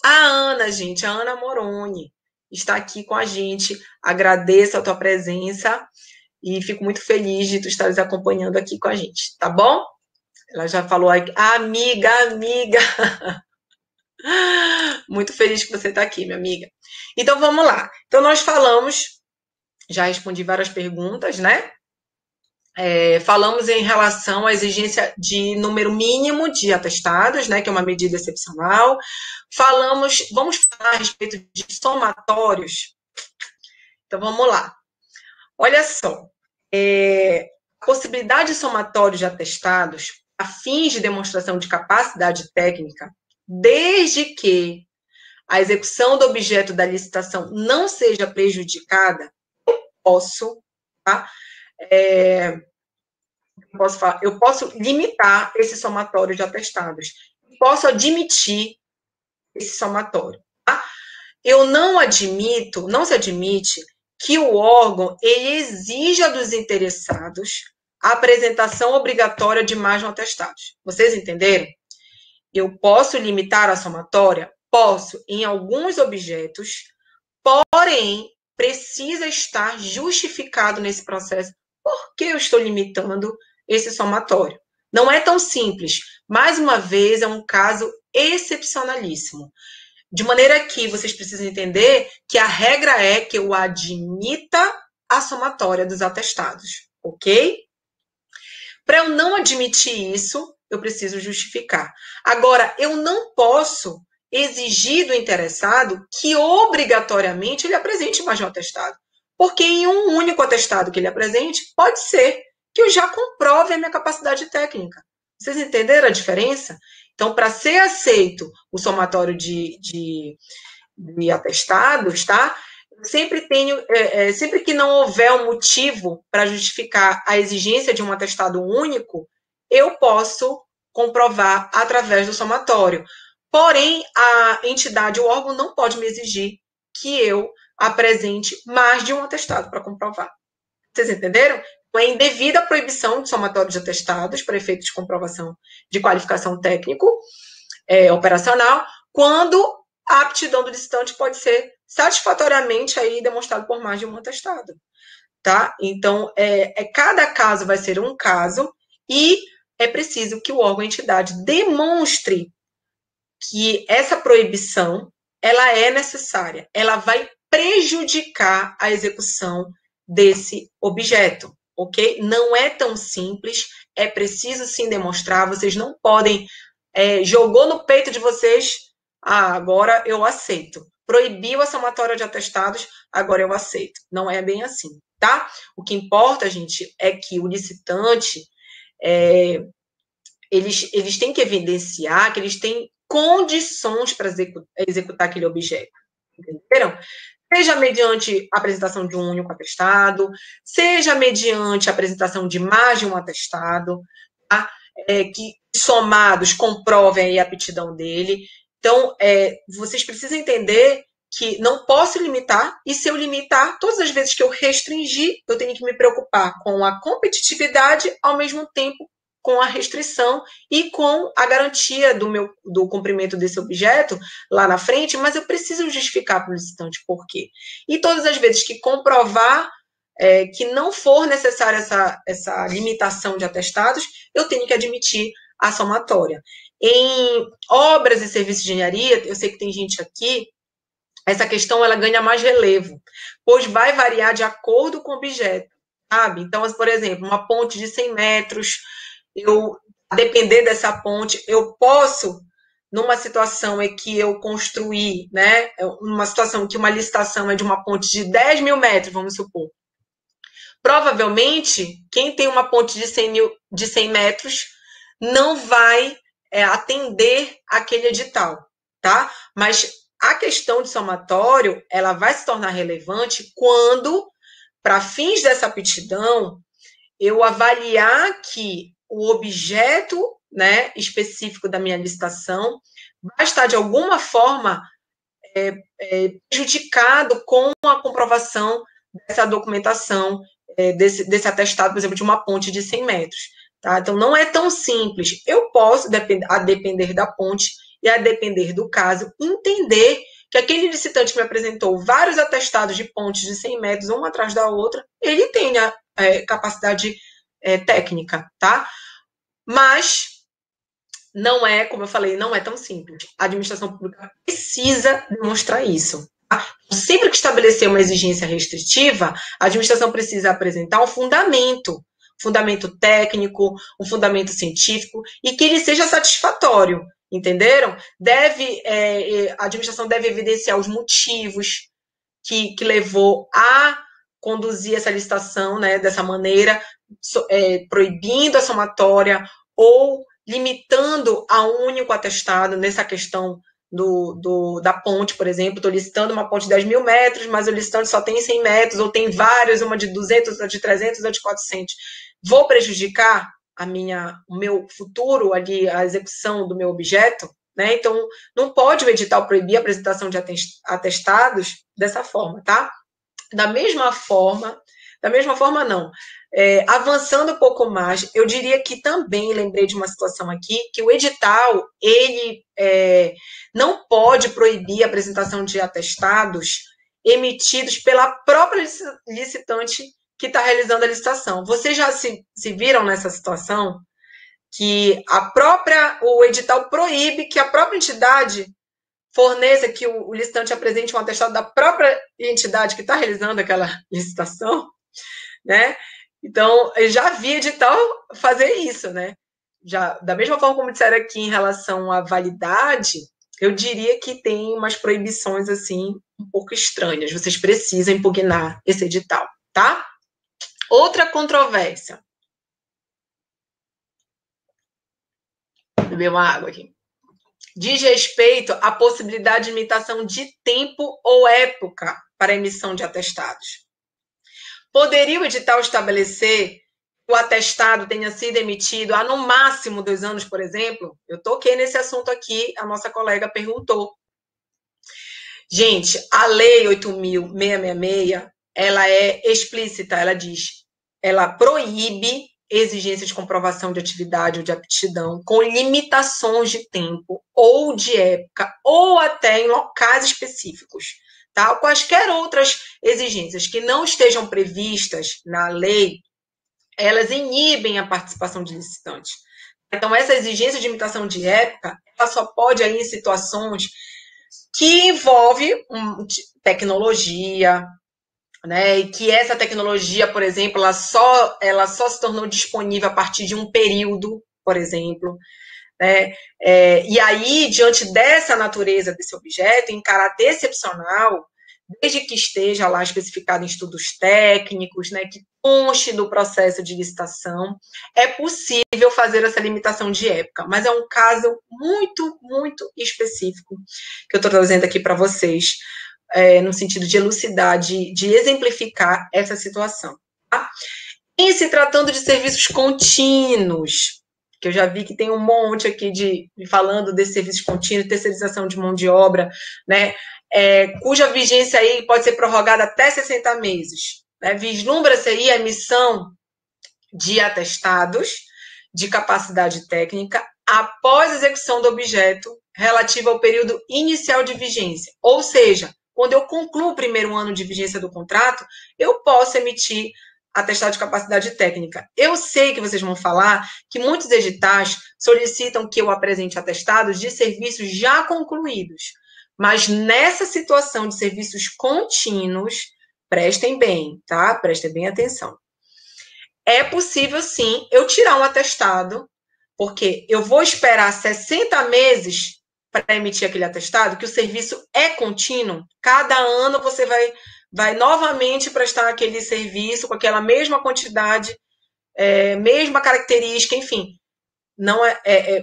A Ana, gente, a Ana Moroni está aqui com a gente. Agradeço a tua presença e fico muito feliz de tu estares acompanhando aqui com a gente, tá bom? Ela já falou aqui, amiga. Muito feliz que você está aqui, minha amiga. Então vamos lá. Então nós falamos, já respondi várias perguntas, né? Falamos em relação à exigência de número mínimo de atestados, né, que é uma medida excepcional. Vamos falar a respeito de somatórios. Então, vamos lá. Olha só, a possibilidade de somatório de atestados a fins de demonstração de capacidade técnica, desde que a execução do objeto da licitação não seja prejudicada, tá? Eu posso limitar esse somatório de atestados. Posso admitir esse somatório. Tá? Não se admite que o órgão ele exija dos interessados a apresentação obrigatória de mais de um atestado. Vocês entenderam? Eu posso limitar a somatória? Posso, em alguns objetos, porém, precisa estar justificado nesse processo. Por que eu estou limitando esse somatório? Não é tão simples. Mais uma vez, é um caso excepcionalíssimo. De maneira que vocês precisam entender que a regra é que eu admita a somatória dos atestados, ok? Para eu não admitir isso, eu preciso justificar. Agora, eu não posso exigir do interessado que obrigatoriamente ele apresente mais de um atestado. Porque em um único atestado que ele apresente, pode ser que eu já comprove a minha capacidade técnica. Vocês entenderam a diferença? Então, para ser aceito o somatório de atestados, tá? Sempre que não houver um motivo para justificar a exigência de um atestado único, eu posso comprovar através do somatório. Porém, a entidade, o órgão, não pode me exigir que eu apresente mais de um atestado para comprovar. Vocês entenderam? É indevida a proibição de somatório de atestados para efeitos de comprovação de qualificação técnico operacional, quando a aptidão do licitante pode ser satisfatoriamente aí demonstrado por mais de um atestado, tá? Então, cada caso vai ser um caso e é preciso que o órgão, a entidade, demonstre que essa proibição, ela é necessária, ela vai prejudicar a execução desse objeto, ok? Não é tão simples, é preciso sim demonstrar, vocês não podem, jogou no peito de vocês, agora eu aceito. Proibiu a somatória de atestados, agora eu aceito. Não é bem assim, tá? O que importa, gente, é que o licitante, eles têm que evidenciar que eles têm condições para executar aquele objeto, entenderam? Seja mediante a apresentação de um único atestado, seja mediante a apresentação de mais de um atestado, tá? Que somados comprovem a aptidão dele. Então, vocês precisam entender que não posso limitar, e se eu limitar, todas as vezes que eu restringir, eu tenho que me preocupar com a competitividade, ao mesmo tempo com a restrição e com a garantia do cumprimento desse objeto lá na frente, mas eu preciso justificar para o licitante por quê. E todas as vezes que comprovar que não for necessária essa limitação de atestados, eu tenho que admitir a somatória. Em obras e serviços de engenharia, eu sei que tem gente aqui, essa questão ela ganha mais relevo, pois vai variar de acordo com o objeto, sabe? Então, por exemplo, uma ponte de 100 metros, a depender dessa ponte, eu posso, numa situação em que eu construí, né, uma situação que uma licitação é de uma ponte de 10 mil metros, vamos supor, provavelmente, quem tem uma ponte de 100 metros não vai atender aquele edital, tá? Mas a questão de somatório, ela vai se tornar relevante quando, para fins dessa aptidão, eu avaliar que o objeto, né, específico da minha licitação vai estar, de alguma forma, prejudicado com a comprovação dessa documentação, desse atestado, por exemplo, de uma ponte de 100 metros. Tá? Então, não é tão simples. Eu posso, a depender da ponte e a depender do caso, entender que aquele licitante que me apresentou vários atestados de pontes de 100 metros, uma atrás da outra, ele tem a capacidade técnica, tá? Mas não é, como eu falei, não é tão simples. A administração pública precisa demonstrar isso. Tá? Sempre que estabelecer uma exigência restritiva, a administração precisa apresentar um fundamento técnico, um fundamento científico, e que ele seja satisfatório, entenderam? A administração deve evidenciar os motivos que levou a conduzir essa licitação, né, dessa maneira, proibindo a somatória ou limitando a um único atestado nessa questão da ponte, por exemplo. Estou licitando uma ponte de 10 mil metros, mas o licitante só tem 100 metros, ou tem vários, uma de 200, outra de 300, outra de 400. Vou prejudicar o meu futuro ali, a execução do meu objeto? Né? Então, não pode o edital proibir a apresentação de atestados dessa forma, tá? Da mesma forma não. Avançando um pouco mais, eu diria que também lembrei de uma situação aqui, que o edital, ele não pode proibir a apresentação de atestados emitidos pela própria licitante que está realizando a licitação. Vocês já se viram nessa situação? Que o edital proíbe que a própria entidade forneça, que o licitante apresente um atestado da própria entidade que está realizando aquela licitação, né? Então, eu já vi edital fazer isso, né? Já, da mesma forma como disseram aqui em relação à validade, eu diria que tem umas proibições, assim, um pouco estranhas. Vocês precisam impugnar esse edital, tá? Outra controvérsia. Vou beber uma água aqui. Diz respeito à possibilidade de limitação de tempo ou época para a emissão de atestados. Poderia o edital estabelecer que o atestado tenha sido emitido há no máximo 2 anos, por exemplo? Eu toquei nesse assunto aqui, a nossa colega perguntou. Gente, a Lei 8.666, ela é explícita, ela proíbe exigência de comprovação de atividade ou de aptidão com limitações de tempo ou de época ou até em locais específicos, tá? Quaisquer outras exigências que não estejam previstas na lei, elas inibem a participação de licitantes. Então, essa exigência de limitação de época, ela só pode ir em situações que envolve tecnologia, né? E que essa tecnologia, por exemplo, ela só se tornou disponível a partir de um período, por exemplo, né? E aí, diante dessa natureza desse objeto, em caráter excepcional, desde que esteja lá especificado em estudos técnicos, né, que conste do processo de licitação, é possível fazer essa limitação de época, mas é um caso muito, muito específico que eu estou trazendo aqui para vocês, no sentido de elucidar, de exemplificar essa situação. Tá? Em se tratando de serviços contínuos, que eu já vi que tem um monte aqui falando desse serviço contínuo, terceirização de mão de obra, né, cuja vigência aí pode ser prorrogada até 60 meses. Né? Vislumbra-se aí a emissão de atestados de capacidade técnica após a execução do objeto relativo ao período inicial de vigência. Ou seja, quando eu concluo o primeiro ano de vigência do contrato, eu posso emitir atestado de capacidade técnica. Eu sei que vocês vão falar que muitos editais solicitam que eu apresente atestados de serviços já concluídos. Mas nessa situação de serviços contínuos, prestem bem, tá? Prestem bem atenção. é possível, sim, eu tirar um atestado, porque eu vou esperar 60 meses para emitir aquele atestado, que o serviço é contínuo. Cada ano você vai novamente prestar aquele serviço com aquela mesma quantidade, mesma característica, enfim. Não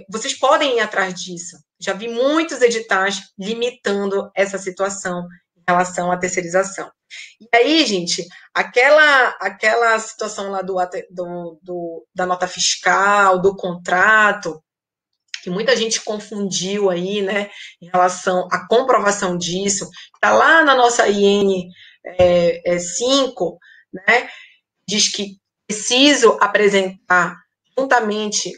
vocês podem ir atrás disso. Já vi muitos editais limitando essa situação em relação à terceirização. E aí, gente, aquela situação lá da nota fiscal, do contrato, que muita gente confundiu aí, né, em relação à comprovação disso, está lá na nossa IN 5, né, diz que preciso apresentar juntamente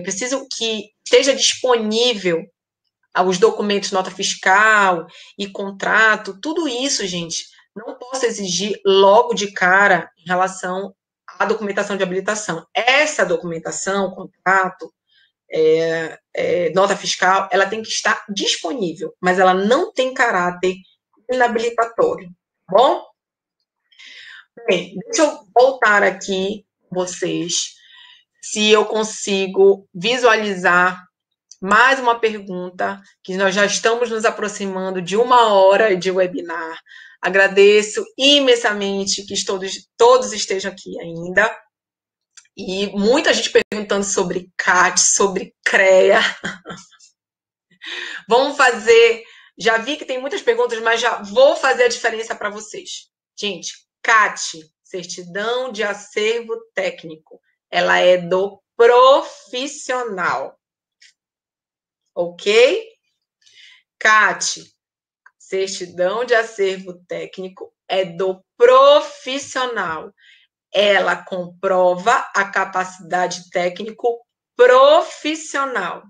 preciso que esteja disponível os documentos, nota fiscal e contrato, tudo isso, gente, não posso exigir logo de cara em relação à documentação de habilitação. Essa documentação, contrato, nota fiscal, ela tem que estar disponível, mas ela não tem caráter inabilitatório, tá bom? Bem, deixa eu voltar aqui vocês, se eu consigo visualizar mais uma pergunta, que nós já estamos nos aproximando de 1 hora de webinar. Agradeço imensamente que todos estejam aqui ainda. E muita gente perguntando sobre CAT, sobre CREA. Vamos fazer... Já vi que tem muitas perguntas, mas já vou fazer a diferença para vocês. Gente, CAT, Certidão de Acervo Técnico, ela é do profissional. Ok? CAT, Certidão de Acervo Técnico, é do profissional. Ela comprova a capacidade técnico profissional.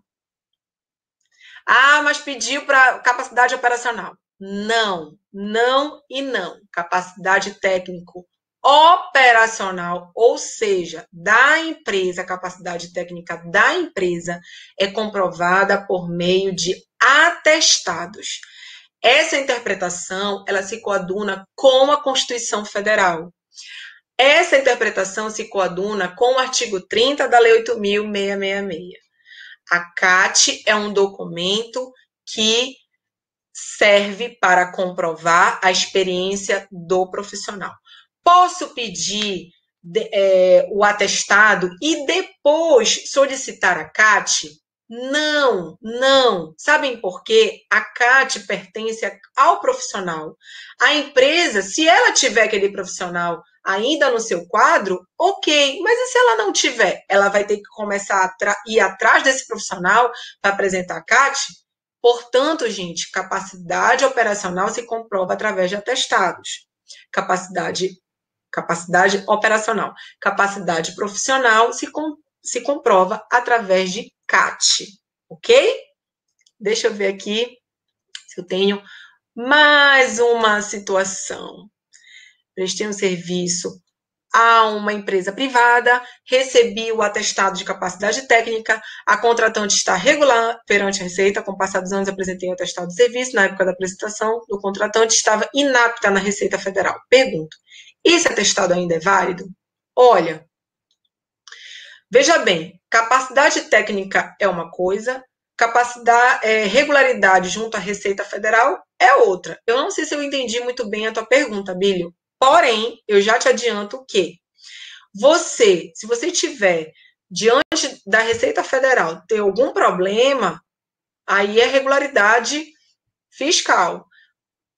Ah, mas pediu para capacidade operacional. Não, não e não. Capacidade técnico operacional, ou seja, da empresa, a capacidade técnica da empresa é comprovada por meio de atestados. Essa interpretação, ela se coaduna com a Constituição Federal. Essa interpretação se coaduna com o artigo 30 da Lei 8.666. A CAT é um documento que serve para comprovar a experiência do profissional. Posso pedir o atestado e depois solicitar a CAT? Não, não. Sabem por quê? A CAT pertence ao profissional. A empresa, se ela tiver aquele profissional ainda no seu quadro, ok. Mas e se ela não tiver? Ela vai ter que começar a ir atrás desse profissional para apresentar a CAT? Portanto, gente, capacidade operacional se comprova através de atestados. Capacidade operacional. Capacidade profissional se comprova através de CAT, ok? Deixa eu ver aqui se eu tenho mais uma situação. Prestei um serviço a uma empresa privada, recebi o atestado de capacidade técnica, a contratante está regular perante a Receita, com passados anos apresentei o atestado de serviço, na época da apresentação do contratante estava inapta na Receita Federal. Pergunto, esse atestado ainda é válido? Olha, veja bem, capacidade técnica é uma coisa, regularidade junto à Receita Federal é outra. Eu não sei se eu entendi muito bem a tua pergunta, Bílio. Porém, eu já te adianto que se você tiver diante da Receita Federal ter algum problema, aí é regularidade fiscal.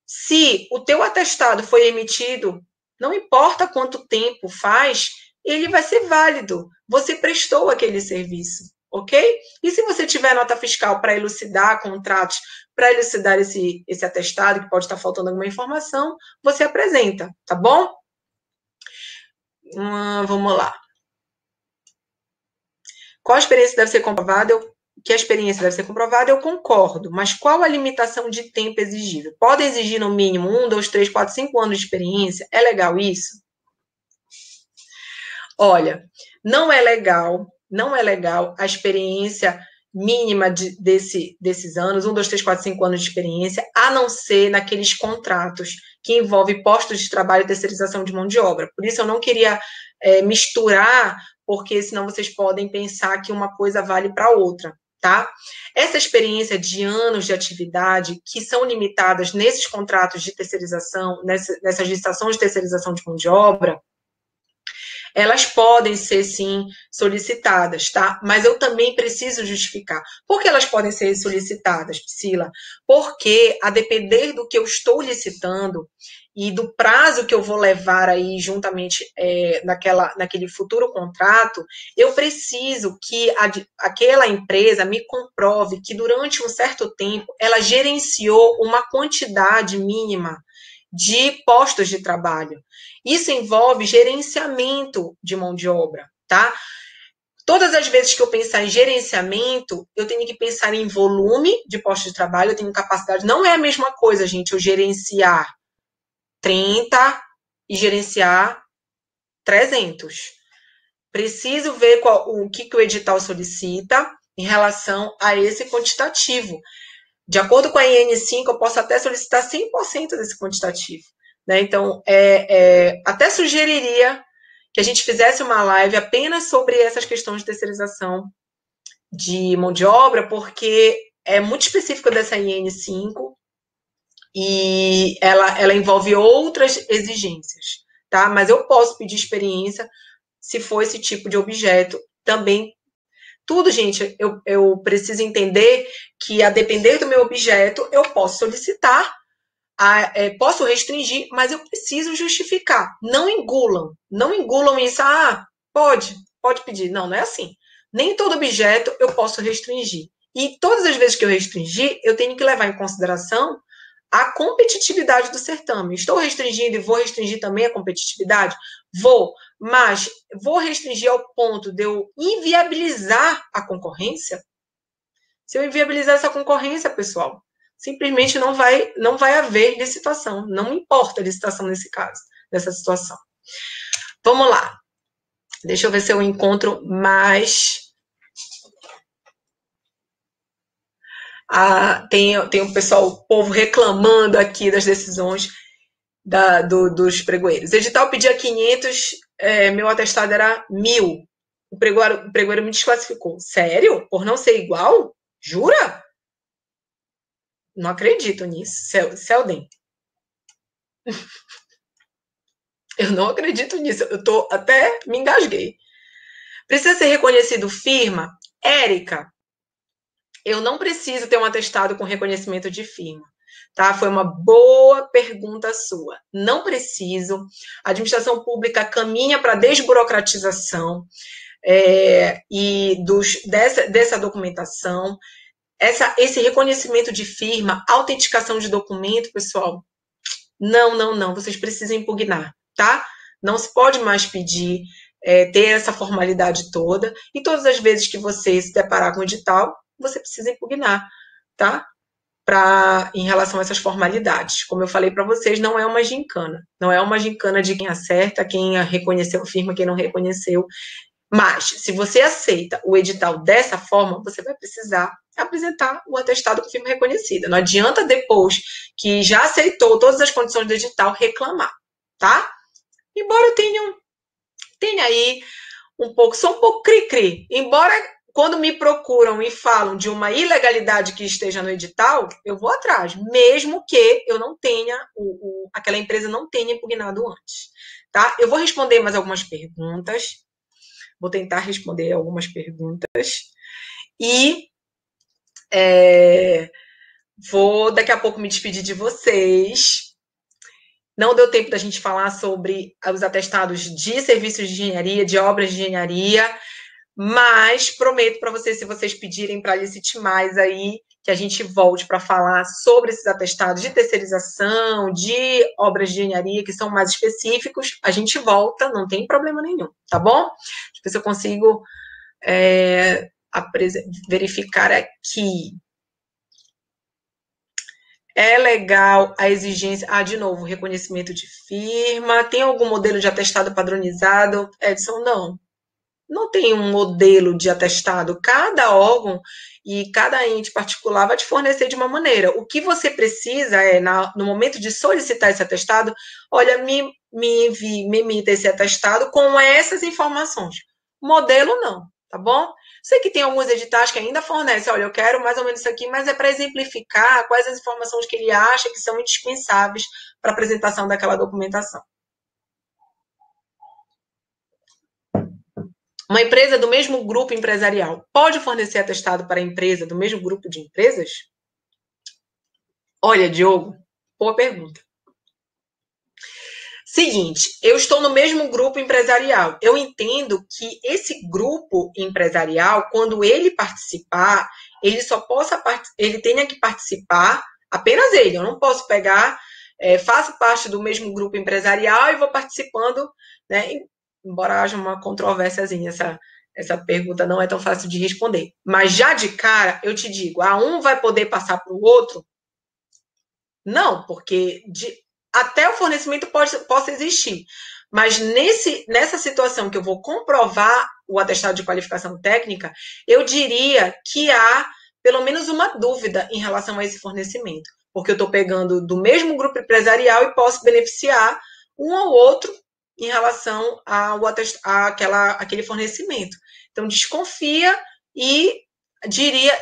Se o teu atestado foi emitido, não importa quanto tempo faz, ele vai ser válido. Você prestou aquele serviço, ok? E se você tiver nota fiscal para elucidar contratos, para elucidar esse atestado, que pode estar faltando alguma informação, você apresenta, tá bom? Vamos lá. Qual a experiência deve ser comprovada? Que a experiência deve ser comprovada, eu concordo. Mas qual a limitação de tempo exigível? Podem exigir no mínimo 1, 2, 3, 4, 5 anos de experiência? É legal isso? Olha, não é legal a experiência mínima desses anos, 1, 2, 3, 4, 5 anos de experiência, a não ser naqueles contratos que envolvem postos de trabalho e terceirização de mão de obra. Por isso, eu não queria misturar, porque senão vocês podem pensar que uma coisa vale para outra, tá? Essa experiência de anos de atividade, que são limitadas nesses contratos de terceirização, nessas licitações de terceirização de mão de obra, elas podem ser, sim, solicitadas, tá? Mas eu também preciso justificar. Por que elas podem ser solicitadas, Priscila? Porque, a depender do que eu estou licitando e do prazo que eu vou levar aí juntamente naquele futuro contrato, eu preciso que aquela empresa me comprove que durante um certo tempo ela gerenciou uma quantidade mínima de postos de trabalho. Isso envolve gerenciamento de mão de obra, tá? Todas as vezes que eu pensar em gerenciamento, eu tenho que pensar em volume de postos de trabalho, eu tenho capacidade. Não é a mesma coisa, gente, eu gerenciar 30 e gerenciar 300. Preciso ver o que o edital solicita em relação a esse quantitativo. De acordo com a IN5, eu posso até solicitar 100% desse quantitativo. Né? Então, até sugeriria que a gente fizesse uma live apenas sobre essas questões de terceirização de mão de obra, porque é muito específica dessa IN5 e ela envolve outras exigências, tá? Mas eu posso pedir experiência se for esse tipo de objeto também. Tudo, gente, eu preciso entender que, a depender do meu objeto, eu posso solicitar, posso restringir, mas eu preciso justificar. Não engulam isso. Pode pedir. Não é assim. Nem todo objeto eu posso restringir. E todas as vezes que eu restringir, eu tenho que levar em consideração a competitividade do certame. Estou restringindo e vou restringir também a competitividade? Vou, mas vou restringir ao ponto de eu inviabilizar a concorrência? Se eu inviabilizar essa concorrência, pessoal, simplesmente não vai haver licitação. Não importa a licitação nesse caso, nessa situação. Vamos lá. Deixa eu ver se eu encontro mais. Tem o pessoal, o povo reclamando aqui das decisões dos pregoeiros. Edital pedia 500, meu atestado era 1.000. O pregoeiro me desclassificou. Sério? Por não ser igual? Jura? Não acredito nisso, Selden. Eu não acredito nisso. Eu até me engasguei. Precisa ser reconhecido firma? Érica, eu não preciso ter um atestado com reconhecimento de firma. Tá? Foi uma boa pergunta sua. Não preciso. A administração pública caminha para a desburocratização dessa documentação. Esse reconhecimento de firma, autenticação de documento, pessoal, não. Vocês precisam impugnar, tá? Não se pode mais pedir ter essa formalidade toda. E todas as vezes que você se deparar com o edital, você precisa impugnar, tá? Em relação a essas formalidades. Como eu falei para vocês, não é uma gincana. Não é uma gincana de quem acerta, quem reconheceu firma, quem não reconheceu. Mas, se você aceita o edital dessa forma, você vai precisar apresentar o atestado com firma reconhecida. Não adianta, depois que já aceitou todas as condições do edital, reclamar, tá? Embora tenha aí sou um pouco cri-cri. Embora, quando me procuram e falam de uma ilegalidade que esteja no edital, eu vou atrás, mesmo que eu não tenha, aquela empresa não tenha impugnado antes, tá? Eu vou responder mais algumas perguntas. Vou tentar responder algumas perguntas. E vou daqui a pouco me despedir de vocês. Não deu tempo da gente falar sobre os atestados de serviços de engenharia, de obras de engenharia, mas prometo para vocês, se vocês pedirem para Licite Mais aí, que a gente volte para falar sobre esses atestados de terceirização, de obras de engenharia, que são mais específicos, a gente volta, não tem problema nenhum, tá bom? Deixa eu ver se eu consigo verificar aqui. É legal a exigência. De novo, reconhecimento de firma. Tem algum modelo de atestado padronizado? Edson, não. não tem um modelo de atestado. Cada órgão e cada ente particular vai te fornecer de uma maneira. O que você precisa é, no momento de solicitar esse atestado, olha, me emita esse atestado com essas informações. Modelo não, tá bom? Sei que tem alguns editais que ainda fornecem, olha, eu quero mais ou menos isso aqui, mas é para exemplificar quais as informações que ele acha que são indispensáveis para a apresentação daquela documentação. Uma empresa do mesmo grupo empresarial pode fornecer atestado para a empresa do mesmo grupo de empresas? Olha, Diogo, boa pergunta. Seguinte, eu estou no mesmo grupo empresarial. Eu entendo que esse grupo empresarial, quando ele participar, ele só possa ele tenha que participar apenas ele. Eu não posso pegar, faço parte do mesmo grupo empresarial e vou participando, né? Embora haja uma controvérsiazinha, essa pergunta não é tão fácil de responder. Mas já de cara, eu te digo, um vai poder passar para o outro? Não, porque até o fornecimento possa existir. Mas nessa situação que eu vou comprovar o atestado de qualificação técnica, eu diria que há pelo menos uma dúvida em relação a esse fornecimento. Porque eu estou pegando do mesmo grupo empresarial e posso beneficiar um ou outro em relação àquele fornecimento. Então, desconfia e diria,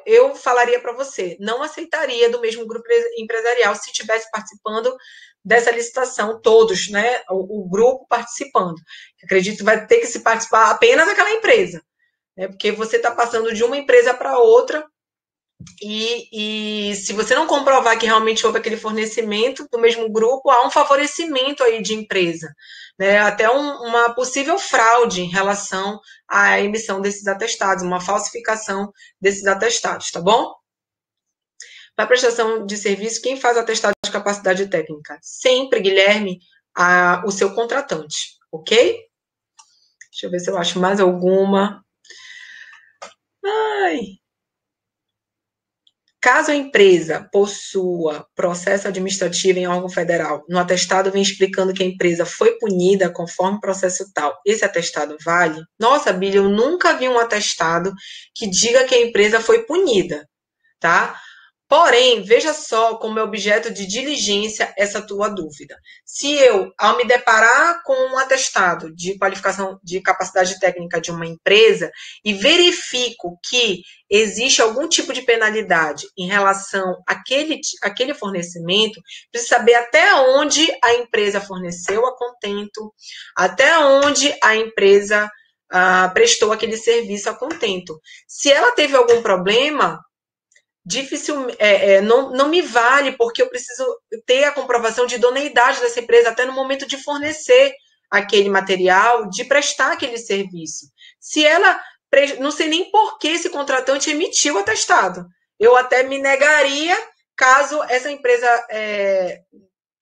eu falaria para você, não aceitaria do mesmo grupo empresarial se estivesse participando dessa licitação, todos, né, o grupo participando. Acredito que vai ter que se participar apenas aquela empresa, né, porque você está passando de uma empresa para outra e se você não comprovar que realmente houve aquele fornecimento do mesmo grupo, há um favorecimento aí de empresa, né? Até uma possível fraude em relação à emissão desses atestados, uma falsificação desses atestados, tá bom? Para prestação de serviço, quem faz atestado de capacidade técnica? Sempre, Guilherme, o seu contratante, ok? Deixa eu ver se eu acho mais alguma. Caso a empresa possua processo administrativo em órgão federal, no atestado vem explicando que a empresa foi punida conforme processo tal, esse atestado vale? Nossa, Bíblia, eu nunca vi um atestado que diga que a empresa foi punida, tá? Porém, veja só como é objeto de diligência essa tua dúvida. Se eu, ao me deparar com um atestado de qualificação de capacidade técnica de uma empresa e verifico que existe algum tipo de penalidade em relação àquele fornecimento, preciso saber até onde a empresa forneceu a contento, até onde a empresa prestou aquele serviço a contento. Se ela teve algum problema, não me vale, porque eu preciso ter a comprovação de idoneidade dessa empresa até no momento de fornecer aquele material, de prestar aquele serviço. Se ela, não sei nem por que esse contratante emitiu o atestado. Eu até me negaria caso essa empresa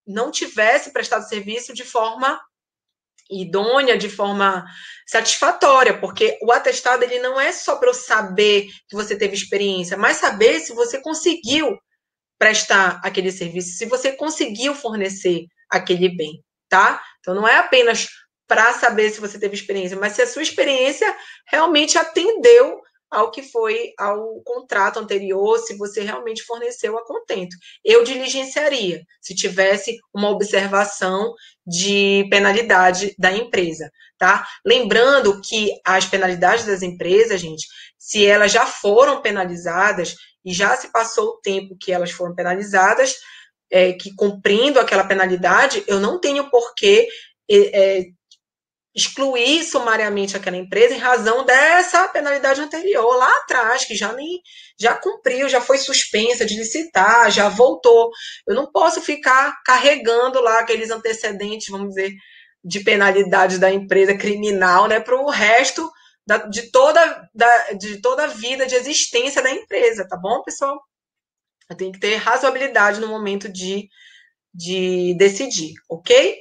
não tivesse prestado serviço de forma idônea, de forma satisfatória, porque o atestado ele não é só para eu saber que você teve experiência, mas saber se você conseguiu prestar aquele serviço, se você conseguiu fornecer aquele bem, tá? Então não é apenas para saber se você teve experiência, mas se a sua experiência realmente atendeu ao que foi ao contrato anterior, se você realmente forneceu a contento. Eu diligenciaria, se tivesse uma observação de penalidade da empresa, tá? Lembrando que as penalidades das empresas, gente, se elas já foram penalizadas e já se passou o tempo que elas foram penalizadas, que cumprindo aquela penalidade, eu não tenho por que excluir sumariamente aquela empresa em razão dessa penalidade anterior, lá atrás, que já cumpriu, já foi suspensa de licitar, já voltou. Eu não posso ficar carregando lá aqueles antecedentes, vamos dizer, de penalidade da empresa criminal, né, para o resto de toda a vida de existência da empresa, tá bom, pessoal? Eu tenho que ter razoabilidade no momento de decidir, ok?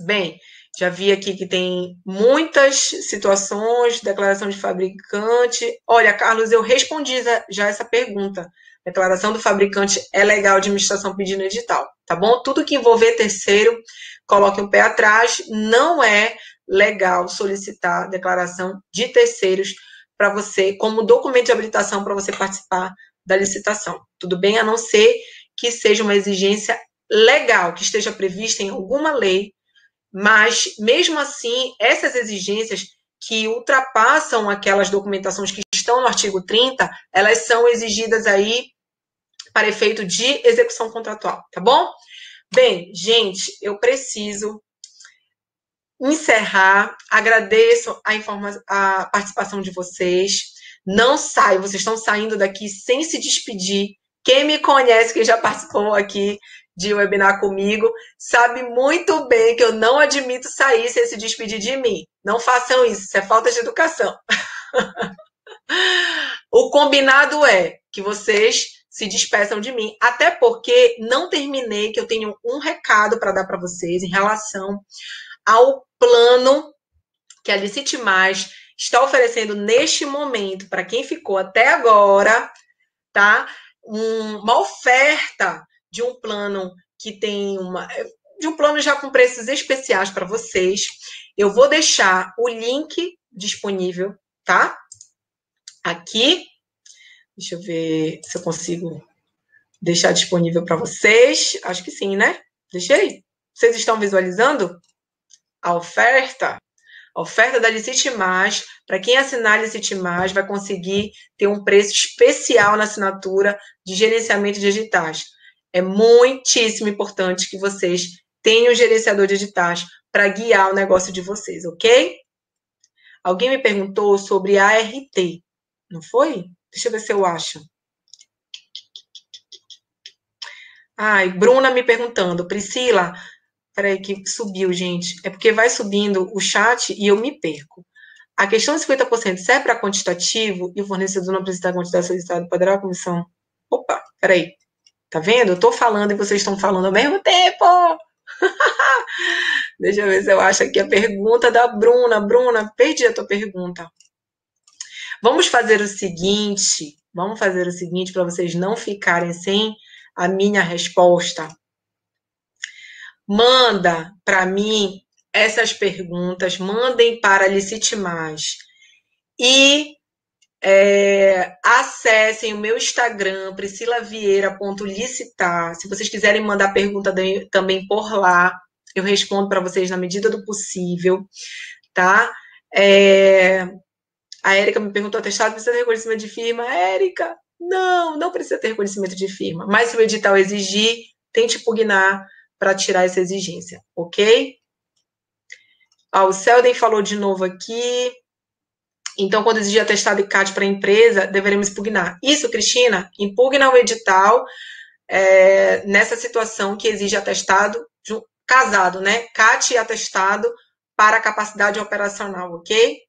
Bem, já vi aqui que tem muitas situações, declaração de fabricante. Olha, Carlos, eu respondi já essa pergunta. Declaração do fabricante é legal, administração pedindo edital, tá bom? Tudo que envolver terceiro, coloque um pé atrás, não é legal solicitar declaração de terceiros para você, como documento de habilitação para você participar da licitação. Tudo bem? A não ser que seja uma exigência legal, que esteja prevista em alguma lei, mas, mesmo assim, essas exigências que ultrapassam aquelas documentações que estão no artigo 30, elas são exigidas aí para efeito de execução contratual, tá bom? Bem, gente, eu preciso encerrar. Agradeço a participação de vocês. Não saiam, vocês estão saindo daqui sem se despedir. Quem me conhece, quem já participou aqui de webinar comigo, sabe muito bem que eu não admito sair sem se despedir de mim. Não façam isso é falta de educação. O combinado é que vocês se despeçam de mim, até porque não terminei, que eu tenho um recado para dar para vocês em relação ao plano que a Licite Mais está oferecendo neste momento, para quem ficou até agora, tá? Uma oferta de um plano que tem de um plano já com preços especiais para vocês. Eu vou deixar o link disponível, tá? Aqui. Deixa eu ver se eu consigo deixar disponível para vocês. Acho que sim, né? Deixei. Vocês estão visualizando a oferta? A oferta da Licite Mais, para quem assinar a Licite Mais, vai conseguir ter um preço especial na assinatura de gerenciamento de editais. É muitíssimo importante que vocês tenham um gerenciador de editais para guiar o negócio de vocês, ok? Alguém me perguntou sobre a ART, não foi? Deixa eu ver se eu acho. Ai, Bruna me perguntando, Priscila, peraí que subiu, gente. É porque vai subindo o chat e eu me perco. A questão de 50% serve para quantitativo e o fornecedor não precisa da quantidade solicitada, poderá a comissão... Opa, peraí. Tá vendo? Eu tô falando e vocês estão falando ao mesmo tempo. Deixa eu ver se eu acho aqui a pergunta da Bruna. Bruna, perdi a tua pergunta. Vamos fazer o seguinte para vocês não ficarem sem a minha resposta. Manda para mim essas perguntas, mandem para a Licite Mais e acessem o meu Instagram, priscilavieira.licitar. Se vocês quiserem mandar pergunta também por lá, eu respondo para vocês na medida do possível, tá? A Érica me perguntou, atestado precisa ter reconhecimento de firma? Érica, não precisa ter reconhecimento de firma, mas se o edital exigir, tente impugnar para tirar essa exigência, ok? O Selden falou de novo aqui. Então, quando exigir atestado e CAT para a empresa, deveremos impugnar. Isso, Cristina, impugna o edital nessa situação que exige atestado casado, né? CAT e atestado para a capacidade operacional, ok?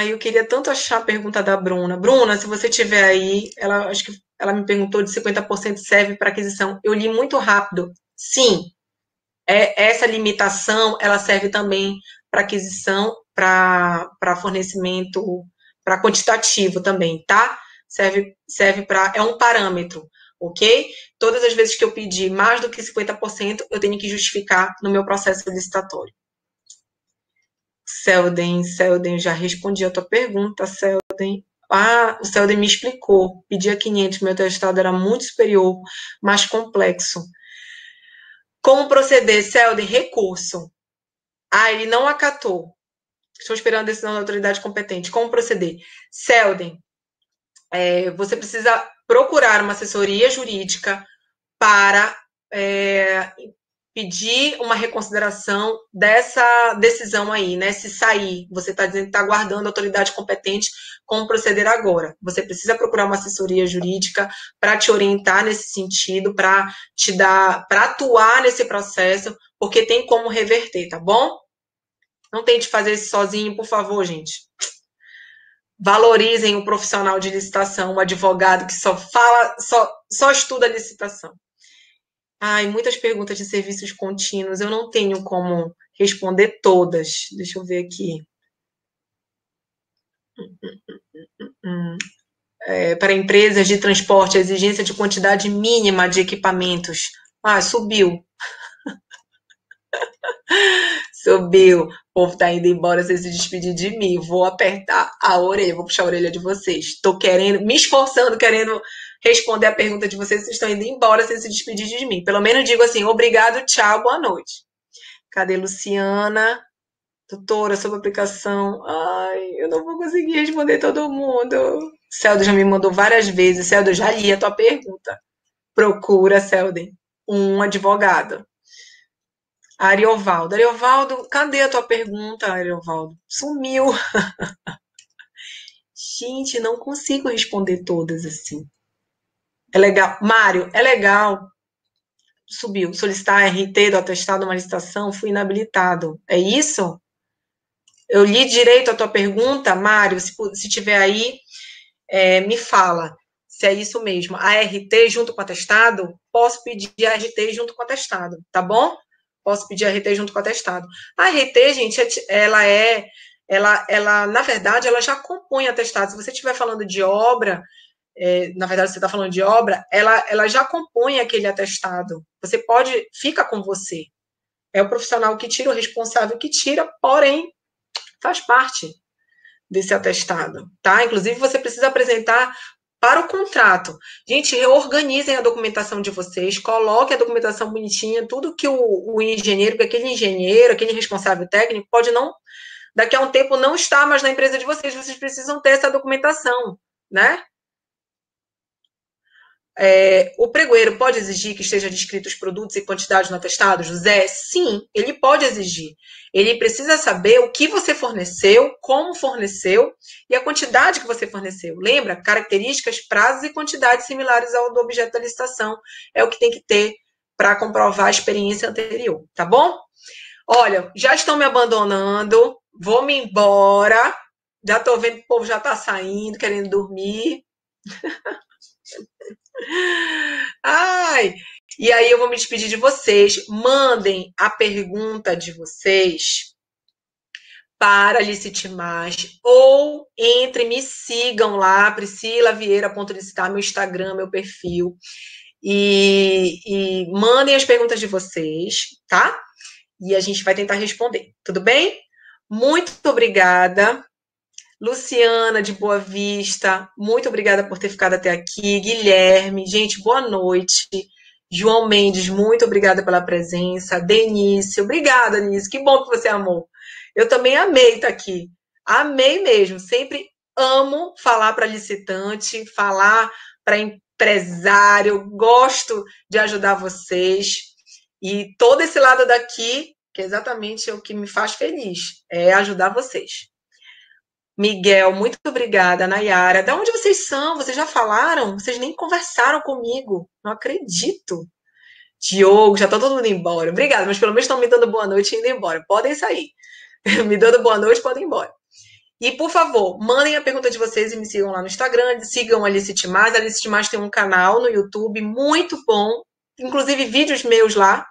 Eu queria tanto achar a pergunta da Bruna. Bruna, se você tiver aí, acho que ela me perguntou de 50% serve para aquisição. Eu li muito rápido. Sim, essa limitação, ela serve também para aquisição, para fornecimento, para quantitativo também, tá? Serve para, é um parâmetro, ok? Todas as vezes que eu pedir mais do que 50%, eu tenho que justificar no meu processo licitatório. Selden, já respondi a tua pergunta, Selden. O Selden me explicou. Pedia 500, meu atestado era muito superior, mais complexo. Como proceder, Selden? Recurso. Ele não acatou. Estou esperando a decisão da autoridade competente. Como proceder? Selden, você precisa procurar uma assessoria jurídica para pedir uma reconsideração dessa decisão aí, né? Se sair, você está dizendo que está aguardando a autoridade competente, como proceder agora. Você precisa procurar uma assessoria jurídica para te orientar nesse sentido, para atuar nesse processo, porque tem como reverter, tá bom? Não tente fazer isso sozinho, por favor, gente. Valorizem o profissional de licitação, o advogado que só estuda licitação. Muitas perguntas de serviços contínuos. Eu não tenho como responder todas. Deixa eu ver aqui. Para empresas de transporte, a exigência de quantidade mínima de equipamentos. Subiu. Subiu. O povo tá indo embora sem se despedir de mim. Vou apertar a orelha, vou puxar a orelha de vocês. Tô querendo, me esforçando, querendo responder a pergunta de vocês. Vocês estão indo embora sem se despedir de mim. Pelo menos digo assim, obrigado, tchau, boa noite. Cadê Luciana? Doutora, sobre a aplicação. Ai, eu não vou conseguir responder todo mundo. Celdo já me mandou várias vezes. Celdo, eu já li a tua pergunta. Procura, Celden, um advogado. Ariovaldo. Ariovaldo, cadê a tua pergunta, Ariovaldo? Sumiu. Gente, não consigo responder todas assim. É legal. Mário, é legal. Subiu. Solicitar RT do atestado de uma licitação, fui inabilitado. É isso? Eu li direito a tua pergunta, Mário. Se tiver aí, me fala se é isso mesmo. A RT junto com o atestado? Posso pedir a RT junto com o atestado, tá bom? Posso pedir a RT junto com o atestado. A RT, gente, ela, na verdade, ela já compõe atestado. Se você estiver falando de obra, na verdade, você está falando de obra, ela já compõe aquele atestado. Você pode, fica com você. É o profissional que tira, o responsável que tira, porém, faz parte desse atestado, tá? Inclusive, você precisa apresentar para o contrato. Gente, reorganizem a documentação de vocês, coloquem a documentação bonitinha, tudo que o engenheiro, que aquele engenheiro, aquele responsável técnico, pode não, daqui a um tempo, não estar mais na empresa de vocês precisam ter essa documentação, né? O pregoeiro pode exigir que esteja descrito os produtos e quantidades no atestado, José? Sim, ele pode exigir. Ele precisa saber o que você forneceu, como forneceu e a quantidade que você forneceu. Lembra? Características, prazos e quantidades similares ao do objeto da licitação. É o que tem que ter para comprovar a experiência anterior, tá bom? Olha, já estão me abandonando, vou me embora. Já estou vendo que o povo já está saindo, querendo dormir. Ai, e aí eu vou me despedir de vocês. Mandem a pergunta de vocês para Licite Mais ou entre, me sigam lá, priscilavieira.licitar, meu Instagram, meu perfil, e mandem as perguntas de vocês, tá? E a gente vai tentar responder, tudo bem? Muito obrigada. Luciana de Boa Vista, muito obrigada por ter ficado até aqui. Guilherme, gente, boa noite. João Mendes, muito obrigada pela presença. Denise, obrigada, Denise. Que bom que você amou. Eu também amei estar aqui. Amei mesmo. Sempre amo falar para licitante, falar para empresário. Gosto de ajudar vocês. E todo esse lado daqui, que é exatamente o que me faz feliz, é ajudar vocês. Miguel, muito obrigada. Nayara, de onde vocês são? Vocês já falaram? Vocês nem conversaram comigo. Não acredito. Diogo, já está todo mundo embora. Obrigada, mas pelo menos estão me dando boa noite e indo embora. Podem sair. Me dando boa noite, podem ir embora. E, por favor, mandem a pergunta de vocês e me sigam lá no Instagram. Sigam a Licite Mais. A Licite Mais tem um canal no YouTube muito bom. Inclusive, vídeos meus lá.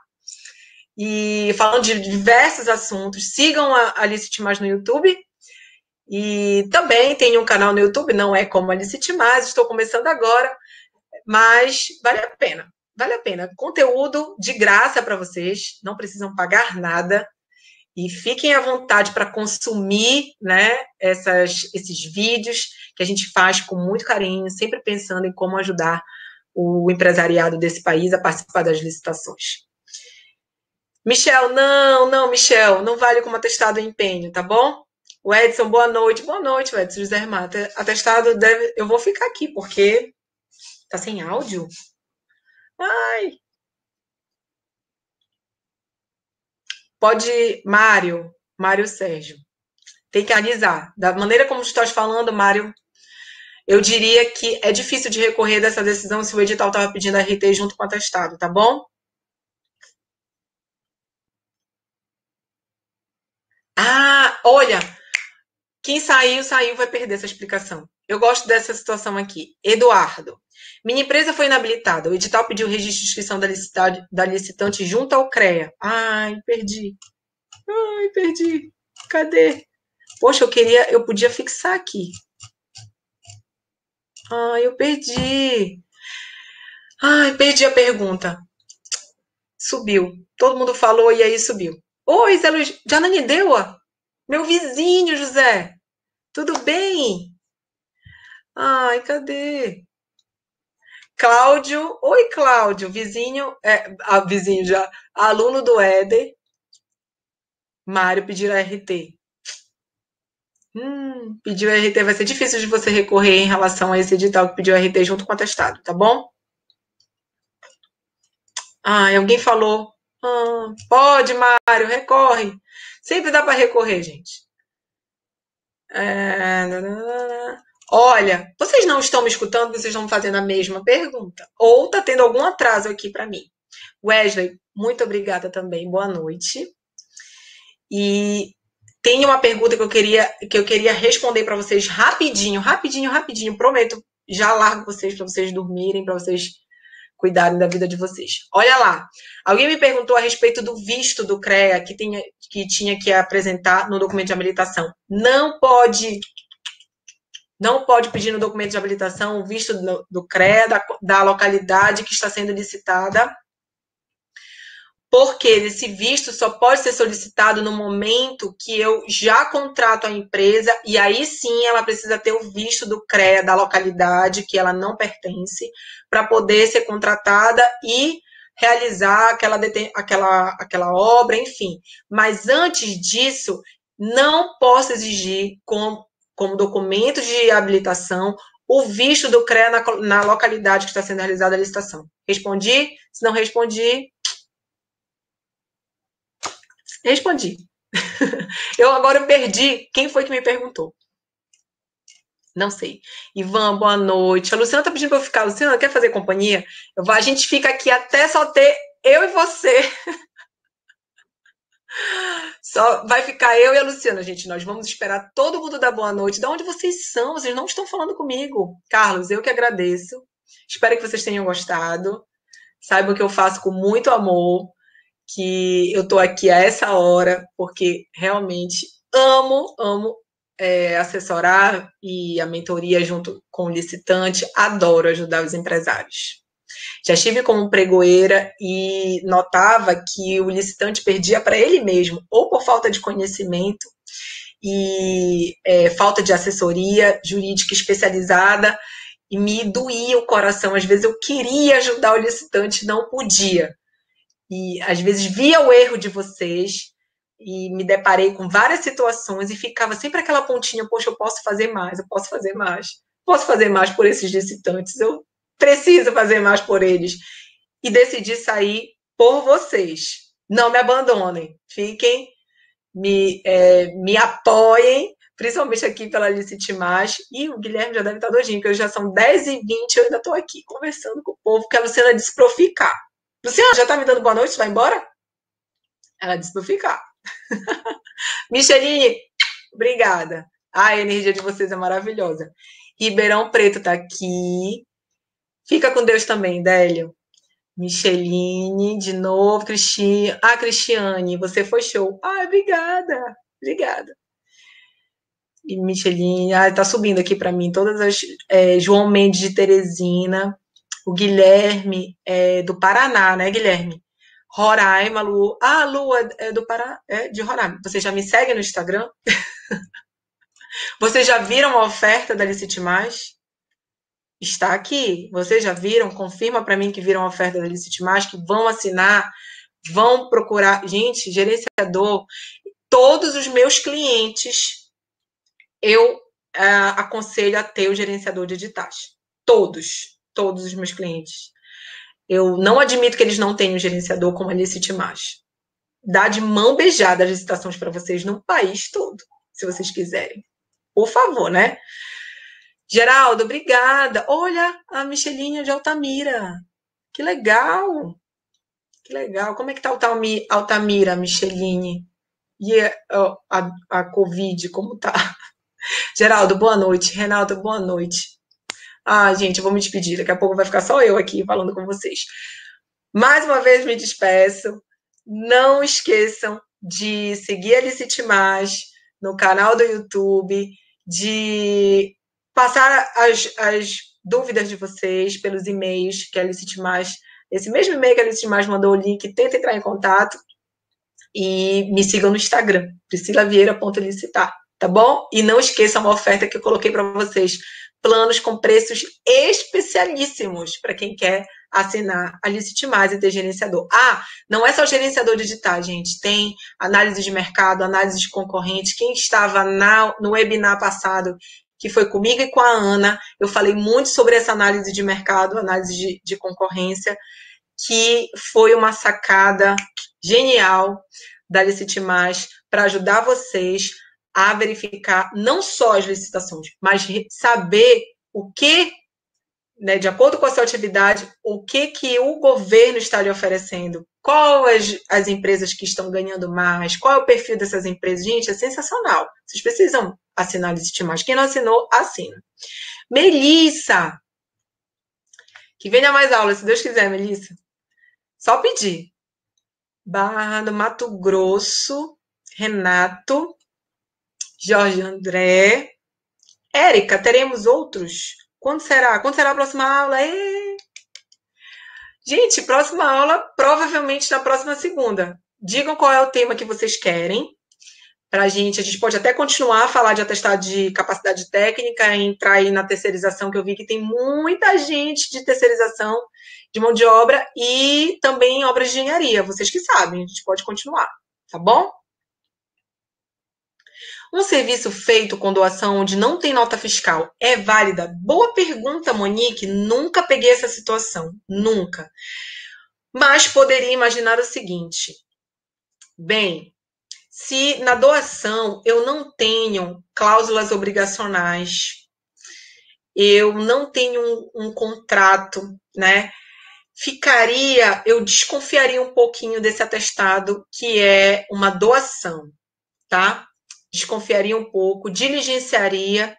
E falando de diversos assuntos. Sigam a Licite Mais no YouTube. E também tem um canal no YouTube, não é como a Licite Mais, estou começando agora, mas vale a pena. Vale a pena. Conteúdo de graça para vocês, não precisam pagar nada. E fiquem à vontade para consumir, né, esses vídeos que a gente faz com muito carinho, sempre pensando em como ajudar o empresariado desse país a participar das licitações. Michel, não, Michel, não vale como atestado em empenho, tá bom? O Edson, boa noite. Boa noite, Edson José Mata. Atestado deve. Eu vou ficar aqui, porque tá sem áudio? Ai. Pode. Mário Sérgio. Tem que analisar. Da maneira como tu estás falando, Mário, eu diria que é difícil de recorrer dessa decisão se o edital estava pedindo a RT junto com o atestado, tá bom? Ah, olha, quem saiu, saiu, vai perder essa explicação. Eu gosto dessa situação aqui. Eduardo. Minha empresa foi inabilitada. O edital pediu o registro de inscrição da licitante junto ao CREA. Ai, perdi. Ai, perdi. Cadê? Poxa, eu podia fixar aqui. Ai, eu perdi. Ai, perdi a pergunta. Subiu. Todo mundo falou e aí subiu. Oi, Zé Luiz, de Ananindeua? Meu vizinho, José. Tudo bem? Ai, cadê? Cláudio. Oi, Cláudio, vizinho, vizinho já, aluno do Éder. Mário pediu RT. Pediu RT, vai ser difícil de você recorrer em relação a esse edital que pediu RT junto com o atestado, tá bom? Ah, alguém falou. Pode, Mário, recorre. Sempre dá para recorrer, gente. Olha, vocês não estão me escutando, vocês estão fazendo a mesma pergunta. Ou está tendo algum atraso aqui para mim. Wesley, muito obrigada também. Boa noite. E tem uma pergunta que eu queria responder para vocês rapidinho, rapidinho, rapidinho. Prometo, já largo vocês para vocês dormirem, para vocês cuidarem da vida de vocês. Olha lá, alguém me perguntou a respeito do visto do CREA que tinha que apresentar no documento de habilitação. Não pode pedir no documento de habilitação o visto do CREA da localidade que está sendo licitada, porque esse visto só pode ser solicitado no momento que eu já contrato a empresa, e aí sim ela precisa ter o visto do CREA da localidade que ela não pertence, para poder ser contratada e realizar aquela obra, enfim. Mas antes disso, não posso exigir como documento de habilitação o visto do CREA na localidade que está sendo realizada a licitação. Respondi? Se não respondi, respondi. Eu perdi. Quem foi que me perguntou? Não sei. Ivan, boa noite. A Luciana tá pedindo para eu ficar. Luciana, quer fazer companhia? A gente fica aqui até só ter eu e você. Só vai ficar eu e a Luciana, gente. Nós vamos esperar todo mundo dar boa noite. De onde vocês são? Vocês não estão falando comigo. Carlos, eu que agradeço. Espero que vocês tenham gostado. Saibam que eu faço com muito amor, que eu tô aqui a essa hora, porque realmente amo assessorar e a mentoria junto com o licitante. Adoro ajudar os empresários. Já estive como pregoeira e notava que o licitante perdia para ele mesmo, ou por falta de conhecimento e falta de assessoria jurídica especializada, e me doía o coração. Às vezes eu queria ajudar o licitante, não podia. E às vezes via o erro de vocês e me deparei com várias situações e ficava sempre aquela pontinha, poxa, eu posso fazer mais, eu posso fazer mais. Posso fazer mais por esses licitantes, eu preciso fazer mais por eles. E decidi sair por vocês. Não me abandonem, fiquem, me apoiem, principalmente aqui pela Licite Mais. E o Guilherme já deve estar doidinho, porque já são 10h20 e eu ainda estou aqui conversando com o povo, que a Luciana disse para eu ficar. Luciana, já está me dando boa noite? Vai embora? Ela disse para eu ficar. Micheline, obrigada. A energia de vocês é maravilhosa. Ribeirão Preto está aqui. Fica com Deus também, Délio. Micheline, de novo, Cristiane, você foi show. Obrigada. E Micheline, tá subindo aqui para mim todas as. João Mendes de Teresina, o Guilherme do Paraná, né, Guilherme? Roraima, Lu. Lu é do Paraná, de Roraima. Você já me segue no Instagram? Vocês já viram a oferta da Licite Mais? Está aqui. Vocês já viram? Confirma para mim que viram a oferta da Licite Mais, que vão assinar, vão procurar. Gente, gerenciador, todos os meus clientes, eu aconselho a ter o gerenciador de editais. Todos os meus clientes. Eu não admito que eles não tenham um gerenciador como a Licite Mais. Dá de mão beijada as licitações para vocês no país todo, se vocês quiserem. Por favor, né? Geraldo, obrigada. Olha, a Michelinha de Altamira. Que legal. Que legal. Como é que tá Altamira, Micheline? E a Covid, como tá? Geraldo, boa noite. Renato, boa noite. Gente, eu vou me despedir. Daqui a pouco vai ficar só eu aqui falando com vocês. Mais uma vez me despeço. Não esqueçam de seguir a Licite Mais no canal do YouTube, de passar as dúvidas de vocês pelos e-mails que a Licite Mais, esse mesmo e-mail que a Licite Mais mandou o link, tenta entrar em contato. E me sigam no Instagram, priscilavieira.licitar, tá bom? E não esqueçam a oferta que eu coloquei para vocês. Planos com preços especialíssimos para quem quer assinar a Licite Mais e ter gerenciador. Ah, não é só gerenciador digital, gente. Tem análise de mercado, análise de concorrentes. Quem estava no webinar passado, que foi comigo e com a Ana, eu falei muito sobre essa análise de mercado, análise de concorrência, que foi uma sacada genial da Licite Mais para ajudar vocês a verificar não só as licitações, mas saber o que, né, de acordo com a sua atividade, o que o governo está lhe oferecendo, quais as empresas que estão ganhando mais, qual é o perfil dessas empresas. Gente, é sensacional. Vocês precisam assinar a Licite Mais. Quem não assinou, assina. Melissa, que venha mais aulas, se Deus quiser, Melissa. Só pedir. Barra do Mato Grosso, Renato, Jorge André. Érica, teremos outros? Quando será? Quando será a próxima aula? Gente, próxima aula provavelmente na próxima segunda. Digam qual é o tema que vocês querem. A gente pode até continuar a falar de atestado de capacidade técnica, entrar aí na terceirização, que eu vi que tem muita gente de terceirização de mão de obra e também obras de engenharia. Vocês que sabem, a gente pode continuar, tá bom? Um serviço feito com doação onde não tem nota fiscal é válida? Boa pergunta, Monique. Nunca peguei essa situação. Nunca. Mas poderia imaginar o seguinte. Bem, se na doação eu não tenho cláusulas obrigacionais, eu não tenho um contrato, né? Eu desconfiaria um pouquinho desse atestado que é uma doação, tá? Desconfiaria um pouco, diligenciaria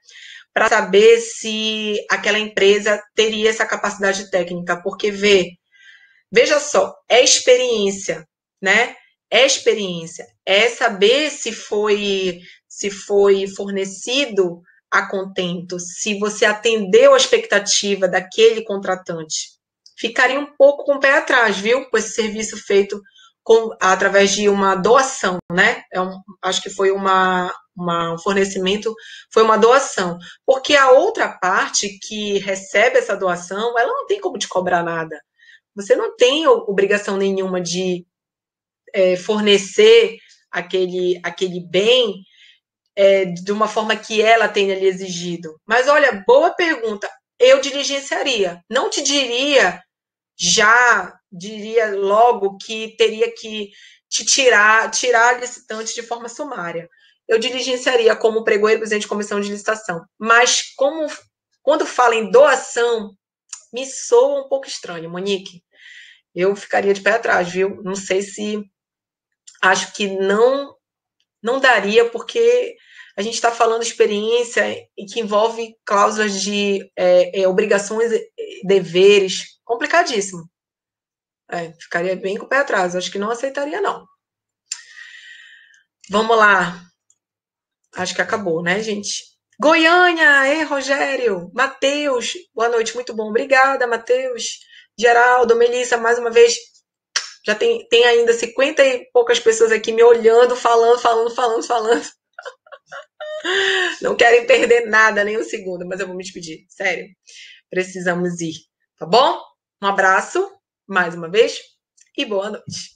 para saber se aquela empresa teria essa capacidade técnica, porque veja só, é experiência, né? É experiência, é saber se foi fornecido a contento, se você atendeu a expectativa daquele contratante. Ficaria um pouco com o pé atrás, viu? Com esse serviço feito através de uma doação, né? Acho que foi um fornecimento, foi uma doação. Porque a outra parte que recebe essa doação, ela não tem como te cobrar nada. Você não tem obrigação nenhuma de fornecer aquele bem de uma forma que ela tenha lhe exigido. Mas olha, boa pergunta. Eu diligenciaria. Não te diria logo que teria que te tirar a licitante de forma sumária. Eu diligenciaria como pregoeiro, presidente de comissão de licitação. Mas quando fala em doação, me soa um pouco estranho, Monique. Eu ficaria de pé atrás, viu? Não sei se... Acho que não daria, porque a gente está falando de experiência e que envolve cláusulas de obrigações e deveres. Complicadíssimo. Ficaria bem com o pé atrás. Acho que não aceitaria, não. Vamos lá. Acho que acabou, né, gente? Goiânia! Ei, Rogério! Matheus! Boa noite, muito bom. Obrigada, Matheus. Geraldo, Melissa, mais uma vez. Já tem ainda 50 e poucas pessoas aqui me olhando, falando. Não querem perder nada, nem um segundo, mas eu vou me despedir. Sério. Precisamos ir. Tá bom? Um abraço, mais uma vez, e boa noite.